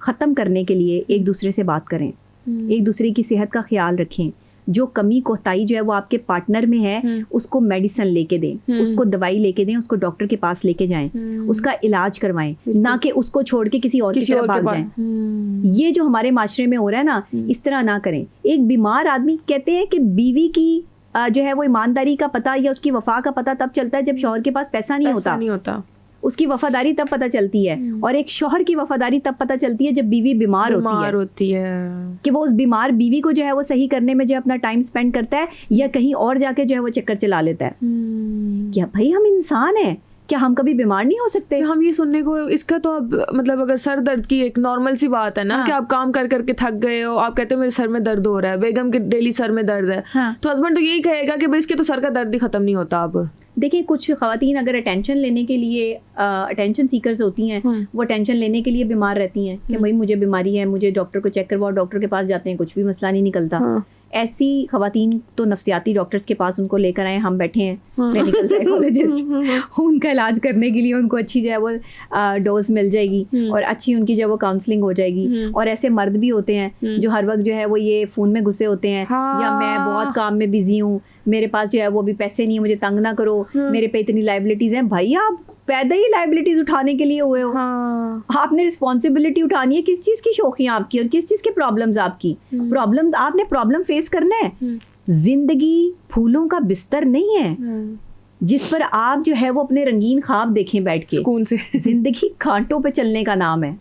ख़त्म करने के लिए एक दूसरे से बात करें, एक दूसरे की सेहत का ख्याल रखें। जो कमी कोताही जो है वो आपके पार्टनर में है उसको मेडिसिन लेके दें, उसको दवाई लेके दें, उसको डॉक्टर के पास लेके जाएं, उसका इलाज करवाएं, ना कि उसको छोड़ के किसी और की तरफ भाग जाएं। ये जो हमारे माशरे में हो रहा है ना, इस तरह ना करें। एक बीमार आदमी, कहते हैं कि बीवी की जो है वो ईमानदारी का पता या उसकी वफा का पता तब चलता है जब शौहर के पास पैसा नहीं होता। उसकी वफादारी तब पता चलती है, और एक शौहर की वफादारी तब पता चलती है जब बीवी बीमार होती है कि वो उस बीमार बीवी को जो है वो सही करने में जो अपना टाइम स्पेंड करता है या कहीं और जाके जो है वो चक्कर चला लेता है। क्या भाई हम इंसान हैं, क्या हम कभी बीमार नहीं हो सकते?
हम ये सुनने को, इसका तो अब मतलब अगर सर दर्द की एक नॉर्मल सी बात है ना, कि आप काम कर करके थक गए हो, आप कहते हो मेरे सर में दर्द हो रहा है, बेगम के डेली सर में दर्द है, तो हस्बैंड तो यही कहेगा कि भाई इसके तो सर का दर्द ही खत्म नहीं होता। अब
देखिए, कुछ ख़वातीन अगर अटेंशन लेने के लिए अटेंशन सीकर्स होती हैं, वो अटेंशन लेने के लिए बीमार रहती हैं कि भाई मुझे बीमारी है, मुझे डॉक्टर को चेक करवाओ, डॉक्टर के पास जाते हैं, कुछ भी मसला नहीं निकलता। ऐसी ख़वातीन तो नफ्सियाती डॉक्टर्स के पास उनको लेकर आए, हम बैठे हैं क्लिनिकल साइकोलॉजिस्ट, उनका इलाज करने के लिए उनको अच्छी जो है वो डोज मिल जाएगी और अच्छी उनकी जो है वो काउंसलिंग हो जाएगी। और ऐसे मर्द भी होते हैं जो हर वक्त जो है वो ये फ़ोन में घुसे होते हैं, या मैं बहुत काम में बिजी हूँ, मेरे पास जो है वो भी पैसे नहीं है, मुझे तंग ना करो, मेरे पे इतनी लाइबिलिटीज हैं। भाई आप पैदा ही लाइबिलिटीज उठाने के लिए हुए हो, आपने रिस्पॉन्सिबिलिटी उठानी है। किस चीज़ की शौकियाँ आपकी और किस चीज़ के प्रॉब्लम्स आपकी? प्रॉब्लम, आपने प्रॉब्लम फेस करना है। जिंदगी फूलों का बिस्तर नहीं है जिस पर आप जो है वो अपने रंगीन ख्वाब देखें बैठ के सुकून से। जिंदगी कांटों पे चलने का नाम है,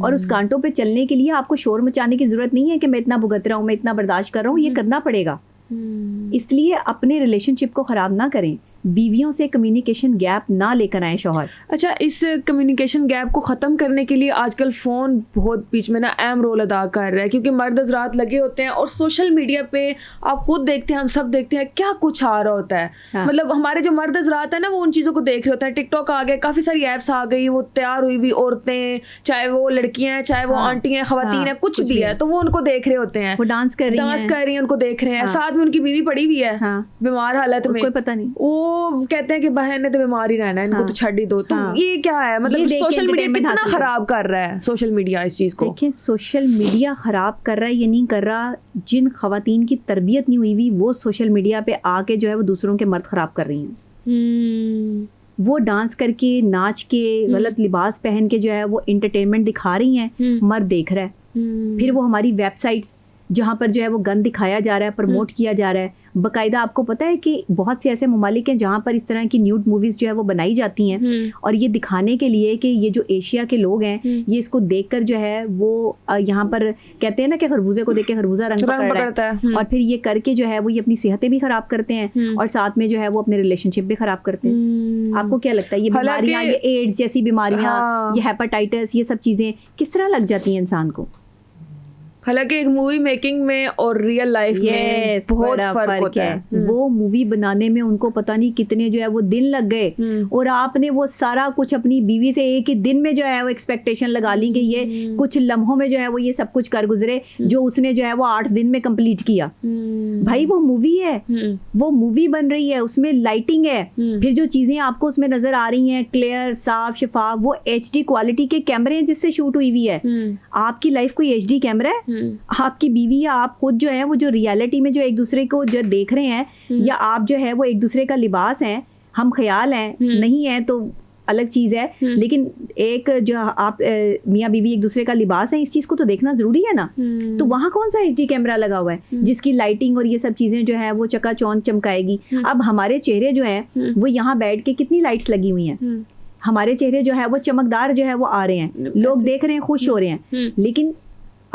और उस कांटों पे चलने के लिए आपको शोर मचाने की जरूरत नहीं है कि मैं इतना भुगत रहा हूँ, मैं इतना बर्दाश्त कर रहा हूँ। ये करना पड़ेगा। इसलिए अपने रिलेशनशिप को ख़राब ना करें। बीवियों से कम्युनिकेशन गैप ना लेकर आए शौहर।
अच्छा, इस कम्युनिकेशन गैप को ख़त्म करने के लिए आजकल फ़ोन बहुत बीच में ना अहम रोल अदा कर रहा है, क्योंकि मर्द हज़रात लगे होते हैं और सोशल मीडिया पे आप खुद देखते हैं, हम सब देखते हैं क्या कुछ आ रहा होता है।
हाँ।
मतलब हमारे जो मर्द हज़रात है ना वो उन चीज़ों को देख रहे होते हैं। टिकटॉक आ गए, काफ़ी सारी ऐप्स आ गई, वो तैयार हुई हुई औरतें, चाहे वो लड़कियां हैं, चाहे वो
हाँ।
आंटी हैं, खवातीन
हाँ,
हैं, कुछ भी है, तो वो उनको देख रहे होते हैं,
वो डांस कर रही हैं,
उनको देख रहे हैं।
हाँ।
साथ में उनकी बीवी पड़ी हुई है,
हाँ।
बीमार हालत में,
कोई पता नहीं,
वो कहते हैं कि बहन ने तो बीमार ही रहना है, इनको
हाँ।
तो छड़ ही दो। तो
हाँ।
ये क्या है, मतलब सोशल मीडिया कितना खराब कर रहा है सोशल मीडिया इस चीज को।
देखिए, सोशल मीडिया खराब कर रहा है ये नहीं कर रहा, जिन खवातीन की तरबियत नहीं हुई हुई वो सोशल मीडिया पे आके जो है वो दूसरों के मर्द खराब कर रही हैं। वो डांस करके, नाच के, गलत लिबास पहन के जो है वो एंटरटेनमेंट दिखा रही हैं, मर्द देख रहा है। फिर वो हमारी वेबसाइट्स जहाँ पर जो है वो गन दिखाया जा रहा है, प्रमोट किया जा रहा है, बाकायदा आपको पता है कि बहुत से ऐसे ममालिक हैं जहाँ पर इस तरह की न्यूड मूवीज जो है वो बनाई जाती हैं, और ये दिखाने के लिए कि ये जो एशिया के लोग हैं ये इसको देखकर जो है वो यहाँ पर कहते हैं ना कि खरबूजे को देख के खरबूजा रंग पकड़ता है, और फिर ये करके जो है वो ये अपनी सेहतें भी खराब करते हैं और साथ में जो है वो अपने रिलेशनशिप भी खराब करते हैं। आपको क्या लगता है ये बीमारियां, ये एड्स जैसी बीमारियां, ये हेपेटाइटिस, ये सब चीजें किस तरह लग जाती हैं इंसान को?
हालांकि एक मूवी मेकिंग में और रियल लाइफ में बहुत फर्क होता है।
वो मूवी बनाने में उनको पता नहीं कितने जो है वो दिन लग गए, और आपने वो सारा कुछ अपनी बीवी से एक ही दिन में जो है वो एक्सपेक्टेशन लगा ली कि ये कुछ लम्हों में जो है वो ये सब कुछ कर गुजरे, जो उसने जो है वो 8 दिन में कंप्लीट किया। भाई वो मूवी है, वो मूवी बन रही है, उसमें लाइटिंग है, फिर जो चीजें आपको उसमें नजर आ रही हैं क्लियर, साफ, शफाफ, वो HD क्वालिटी के कैमरे हैं जिससे शूट हुई हुई है। आपकी लाइफ कोई HD कैमरा है? आपकी बीवी या आप खुद जो है वो जो रियलिटी में जो एक दूसरे को जो देख रहे हैं, या आप जो है वो एक दूसरे का लिबास हैं, हम ख्याल हैं, नहीं है तो अलग चीज है, लेकिन एक जो आप मियाँ बीवी एक दूसरे का लिबास है, इस चीज को तो देखना जरूरी है ना। तो वहाँ कौन सा HD कैमरा लगा हुआ है जिसकी लाइटिंग और ये सब चीजें जो है वो चकाचौंध चमकाएगी? अब हमारे चेहरे जो है वो यहाँ बैठ के कितनी लाइट्स लगी हुई हैं, हमारे चेहरे जो है वो चमकदार जो है वो आ रहे हैं, लोग देख रहे हैं, खुश हो रहे हैं, लेकिन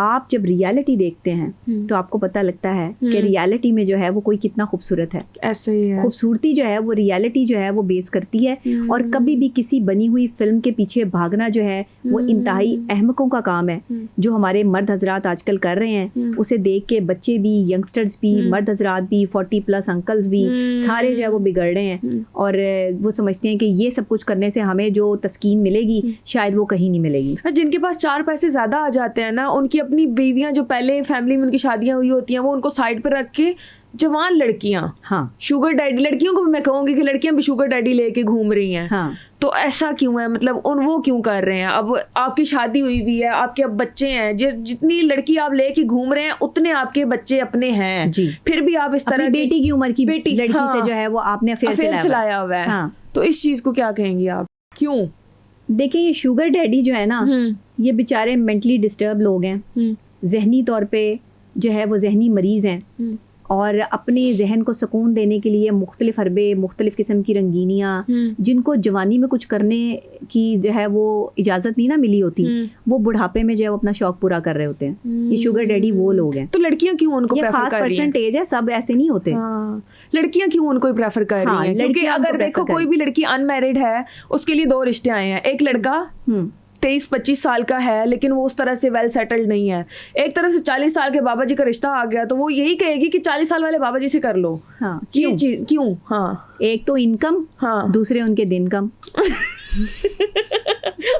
आप जब रियलिटी देखते हैं तो आपको पता लगता है कि रियलिटी में जो है वो कोई कितना खूबसूरत है।
ऐसे ही है,
खूबसूरती जो है वो रियलिटी जो है वो बेस करती है, और कभी भी किसी बनी हुई फिल्म के पीछे भागना जो है वो इंतहाई अहमकों का काम है, जो हमारे मर्द हजरात आजकल कर रहे हैं। उसे देख के बच्चे भी, यंगस्टर्स भी, मर्द हजरात भी, 40+ अंकल्स भी, सारे जो है वो बिगड़ रहे हैं, और वो समझते हैं कि ये सब कुछ करने से हमें जो तस्कीन मिलेगी शायद वो कहीं नहीं मिलेगी।
जिनके पास 4 पैसे ज्यादा आ जाते हैं ना, उनकी अपनी बीवियां जो पहले फैमिली में उनकी शादियां हुई होती हैं वो उनको साइड पर रख के जवान लड़कियां,
हाँ,
शुगर डैडी, लड़कियों को भी मैं कहूंगी कि लड़कियां भी शुगर डैडी लेके घूम रही हैं।
हाँ।
तो ऐसा क्यों है, मतलब वो क्यों कर रहे हैं? अब आपकी शादी हुई भी है, आपके अब बच्चे हैं, जितनी लड़की आप लेके घूम रहे हैं उतने आपके बच्चे अपने हैं जी। फिर भी आप इस तरह
बेटी की उम्र की लड़की से जो है वो आपने अफेयर
चलाया हुआ है। हाँ। तो इस चीज को क्या कहेंगी आप, क्यों?
देखिए, ये शुगर डैडी जो है ना, ये बेचारे मेंटली डिस्टर्ब लोग हैं, जहनी तौर पे जो है वो जहनी मरीज हैं, और अपने जहन को सुकून देने के लिए मुख्तलिफ हरबे, मुख्तलिफ किस्म की रंगीनियाँ, जिनको जवानी में कुछ करने की जो है वो इजाज़त नहीं ना मिली होती, वो बुढ़ापे में जो है वो अपना शौक पूरा कर रहे होते हैं। ये शुगर डैडी वो लोग हैं।
तो लड़कियां क्यों उनको प्रेफर कर रही हैं?
परसेंटेज है, सब ऐसे नहीं होते।
लड़कियां क्यों उनको प्रेफर कर रही हैं? क्योंकि अगर देखो कोई भी लड़की अनमैरिड है, उसके लिए 2 रिश्ते आए हैं। एक लड़का 23-25 साल का है लेकिन वो उस तरह से वेल सेटल्ड नहीं है, एक तरह से 40 साल के बाबा जी का रिश्ता आ गया, तो वो यही कहेगी कि 40 साल वाले बाबा जी से कर लो।
हाँ,
ये चीज क्यों? हाँ,
एक तो इनकम, हाँ, दूसरे उनके दिन कम।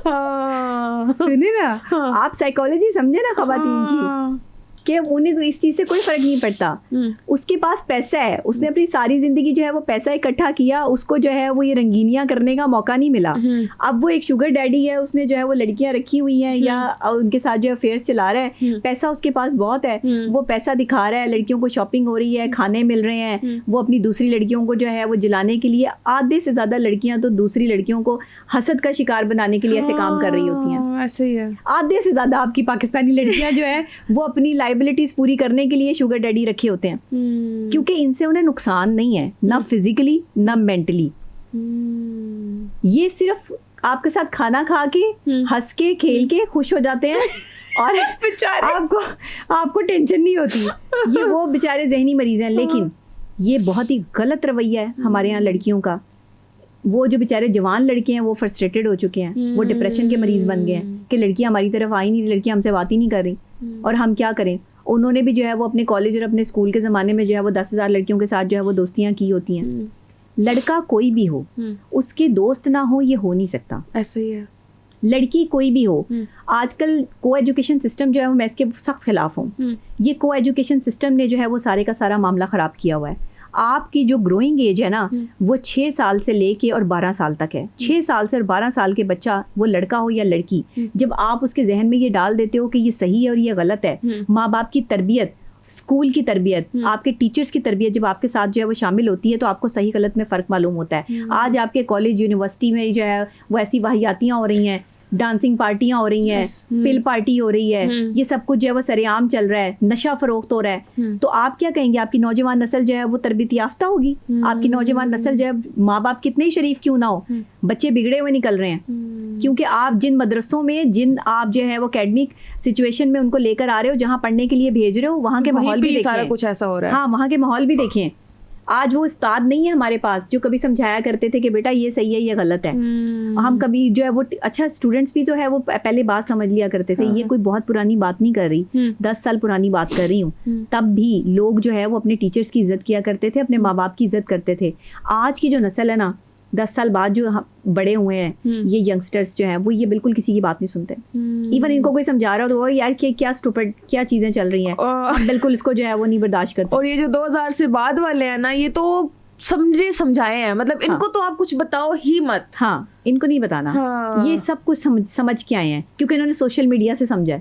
हाँ। सुने ना, हाँ। आप साइकोलॉजी समझे ना खवातीन की, कि उन्हें इस चीज से कोई फर्क नहीं पड़ता। उसके पास पैसा है, उसने अपनी सारी जिंदगी जो है वो पैसा इकट्ठा किया, उसको जो है वो ये रंगीनियां करने का मौका नहीं मिला। अब वो एक शुगर डैडी है, उसने जो है वो लड़कियां रखी हुई हैं या उनके साथ जो अफेयर्स चला रहा है, पैसा उसके पास बहुत है, वो पैसा दिखा रहा है, लड़कियों को शॉपिंग हो रही है, खाने मिल रहे हैं, वो अपनी दूसरी लड़कियों को जो है वो जिलाने के लिए, आधे से ज्यादा लड़कियां तो दूसरी लड़कियों को हसद का शिकार बनाने के लिए ऐसे काम कर रही होती हैं।
ऐसे ही है,
आधे से ज्यादा आपकी पाकिस्तानी लड़कियां जो है वो अपनी लाइबिलिटीज पूरी करने के लिए शुगर डैडी रखे होते हैं, क्योंकि इनसे उन्हें नुकसान नहीं है, ना फिजिकली ना मेंटली। ये सिर्फ आपके साथ खाना खा के, हंस के, खेल के खुश हो जाते हैं और आपको टेंशन नहीं होती। ये वो बेचारे जहनी मरीज हैं, लेकिन ये बहुत ही गलत रवैया है हमारे यहाँ लड़कियों का। वो जो बेचारे जवान लड़के हैं वो फ्रस्ट्रेटेड हो चुके हैं, वो डिप्रेशन के मरीज बन गए हैं कि लड़कियां हमारी तरफ आई नहीं, लड़कियां हमसे बात ही नहीं कर रही, और हम क्या करें। उन्होंने भी जो है वो अपने कॉलेज और अपने स्कूल के ज़माने में जो है वो 10,000 लड़कियों के साथ जो है वो दोस्तियाँ की होती हैं। लड़का कोई भी हो, उसके दोस्त ना हो, ये हो नहीं सकता।
ऐसे ही है।
लड़की कोई भी हो, आजकल को एजुकेशन सिस्टम जो है मैं इसके सख्त खिलाफ हूँ। ये को एजुकेशन सिस्टम ने जो है वो सारे का सारा मामला ख़राब किया हुआ है। आपकी जो ग्रोइंग एज है ना, वो 6 साल से लेके और 12 साल तक है। 6 साल से और 12 साल के बच्चा, वो लड़का हो या लड़की, जब आप उसके जहन में ये डाल देते हो कि ये सही है और ये गलत है, माँ बाप की तरबियत, स्कूल की तरबियत, आपके टीचर्स की तरबियत जब आपके साथ जो है वो शामिल होती है, तो आपको सही गलत में फ़र्क मालूम होता है। आज आपके कॉलेज यूनिवर्सिटी में जो है वो ऐसी वाहियातियाँ हो रही हैं, डांसिंग पार्टियां हो रही हैं, पिल पार्टी हो रही है, ये सब कुछ जो है वो सरेआम चल रहा है, नशा फरोख्त हो रहा है। तो आप क्या कहेंगे, आपकी नौजवान नस्ल जो है वो तरबियत याफ्ता होगी? आपकी नौजवान नस्ल जो है, माँ बाप कितने ही शरीफ क्यों ना हो, बच्चे बिगड़े हुए निकल रहे हैं। क्योंकि आप जिन मदरसों में, जिन आप जो है वो एकेडमिक सिचुएशन में उनको लेकर आ रहे हो, जहाँ पढ़ने के लिए भेज रहे हो, वहाँ के माहौल भी
सारा कुछ ऐसा हो रहा है।
हाँ, वहाँ के माहौल भी देखें। आज वो उस्ताद नहीं है हमारे पास जो कभी समझाया करते थे कि बेटा ये सही है, ये गलत है। हम कभी जो है वो अच्छा, स्टूडेंट्स भी जो है वो पहले बात समझ लिया करते थे। ये कोई बहुत पुरानी बात नहीं कर रही, 10 साल पुरानी बात कर रही हूँ। तब भी लोग जो है वो अपने टीचर्स की इज्जत किया करते थे, अपने माँ बाप की इज्जत करते थे। आज की जो नस्ल है ना, 10 साल बाद जो बड़े हुए हैं, ये यंगस्टर्स जो हैं वो ये बिल्कुल किसी की बात नहीं सुनते। इवन इनको कोई समझा रहा हो तो वो यार क्या स्टूपिड क्या चीजें चल रही हैं, बिल्कुल इसको जो है वो नहीं बर्दाश्त करते।
और ये जो 2000 से बाद वाले हैं ना, ये तो समझाए हैं, मतलब इनको तो आप कुछ बताओ ही मत।
हाँ, इनको नहीं बताना। हाँ। ये सब कुछ समझ के आए हैं क्योंकि इन्होंने सोशल मीडिया से समझा है।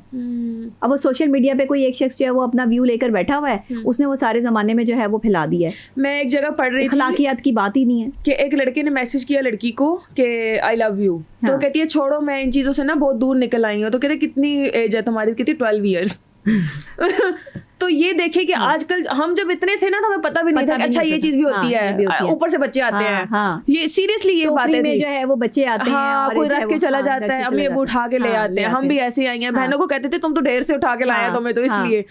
अब वो सोशल मीडिया पे कोई एक शख्स जो है वो अपना व्यू लेकर बैठा हुआ है, उसने वो सारे जमाने में जो है वो फैला दिया है।
मैं एक जगह पढ़ रही थी,
अखलाकियात की बात ही नहीं है,
कि एक लड़के ने मैसेज किया लड़की को कि आई लव यू। तो कहती है छोड़ो, मैं इन चीजों से ना बहुत दूर निकल आई हूँ। तो कहते कितनी एज है तुम्हारी? कहती 12 ईयर्स। तो ये देखे कि आजकल हम जब इतने थे ना तो हमें पता भी नहीं था कि अच्छा ये चीज भी होती है, ऊपर से बच्चे आते हैं। ये सीरियसली ये बातें
में जो है वो बच्चे आते हैं,
कोई रख के चला जाता है, अम्मी अबू उठा के ले आते हैं। हम भी ऐसे आई हैं, बहनों को कहते थे तुम तो ढेर से उठा के लाया तुम्हें, तो इसलिए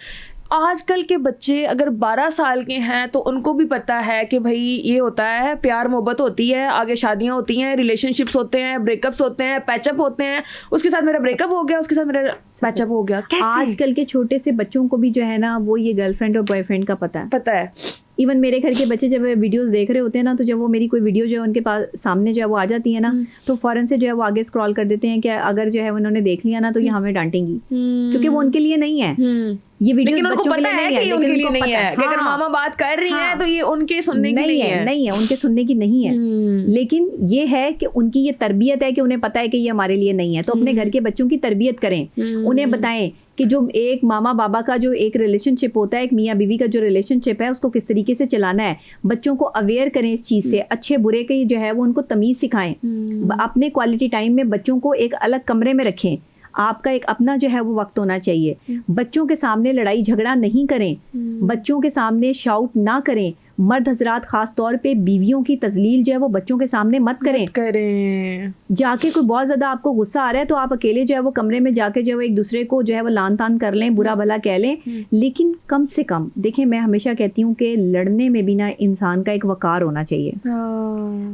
आजकल के बच्चे अगर 12 साल के हैं तो उनको भी पता है कि भाई ये होता है, प्यार मोहब्बत होती है, आगे शादियां होती हैं, रिलेशनशिप्स होते हैं, ब्रेकअप्स होते हैं, पैचअप होते हैं। उसके साथ मेरा ब्रेकअप हो गया, उसके साथ मेरा पैचअप हो गया।
आजकल के छोटे से बच्चों को भी जो है ना वो ये गर्लफ्रेंड और बॉयफ्रेंड का पता है। इवन मेरे घर के बच्चे जब वीडियोस देख रहे होते हैं ना, तो जब वो मेरी कोई वीडियो जो है उनके पास सामने जो है वो आ जाती है ना, तो फौरन से जो है वो आगे स्क्रॉल कर देते हैं कि अगर जो है उन्होंने देख लिया ना तो ये हमें डांटेंगी, क्योंकि वो उनके लिए नहीं है ये वीडियो।
उनको पता है कि उनके लिए नहीं है, कि अगर मामा बात कर रही हैं तो ये उनके सुनने की नहीं है,
उनके सुनने की नहीं है। लेकिन ये है कि उनकी ये तरबियत है कि उन्हें पता है कि ये हमारे लिए नहीं है। तो अपने घर के बच्चों की तरबियत करें, उन्हें बताएं कि जो एक मामा बाबा का जो एक रिलेशनशिप होता है, एक मियाँ बीवी का जो रिलेशनशिप है, उसको किस तरीके से चलाना है। बच्चों को अवेयर करें इस चीज़ से, अच्छे बुरे के जो है वो उनको तमीज़ सिखाएं। अपने क्वालिटी टाइम में बच्चों को एक अलग कमरे में रखें। आपका एक अपना जो है वो वक्त होना चाहिए। बच्चों के सामने लड़ाई झगड़ा नहीं करें, बच्चों के सामने शाउट ना करें। मर्द हजरात खास तौर पे बीवियों की तजलील जो है वो बच्चों के सामने मत करें। जाके कोई बहुत ज्यादा आपको गुस्सा आ रहा है तो आप अकेले जो है वो कमरे में जाके जो है एक दूसरे को जो है वो लान तान कर लें, बुरा भला कह लें। लेकिन कम से कम देखें, मैं हमेशा कहती हूँ कि लड़ने में भी ना इंसान का एक वकार होना चाहिए।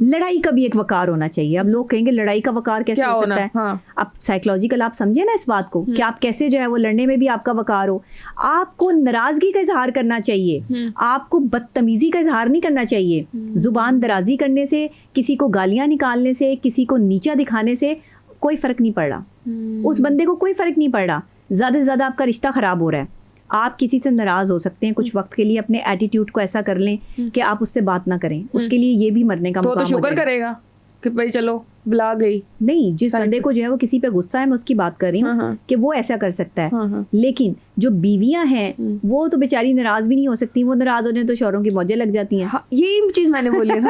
लड़ाई का भी एक वकार होना चाहिए। अब लोग कहेंगे लड़ाई का वकार कैसे हो सकता है? अब साइकोलॉजिकल आप समझे ना इस बात को कि आप कैसे जो है वो लड़ने में भी आपका वकार हो। आपको नाराजगी का इजहार करना चाहिए, आपको बदतमीजी का इजहार नहीं करना चाहिए। जुबान दराजी करने से, किसी को गालियां निकालने से, किसी को नीचा दिखाने से कोई फर्क नहीं पड़ रहा। उस बंदे को कोई फर्क नहीं पड़ रहा। ज्यादा से ज्यादा आपका रिश्ता खराब हो रहा है। आप किसी से नाराज हो सकते हैं कुछ वक्त के लिए, अपने एटीट्यूड को ऐसा कर लें कि आप उससे बात ना करें। उसके लिए ये भी मरने का
तो शुक्र करेगा कि भाई चलो बुला गई।
नहीं, जिस बंदे को जो है वो किसी पे गुस्सा है, मैं उसकी बात कर रही हूँ कि वो ऐसा कर सकता है। लेकिन जो बीवियां हैं वो तो बेचारी नाराज भी नहीं हो सकती। वो नाराज होने तो शौहरों की मौजें लग जाती हैं।
यही चीज मैंने बोली।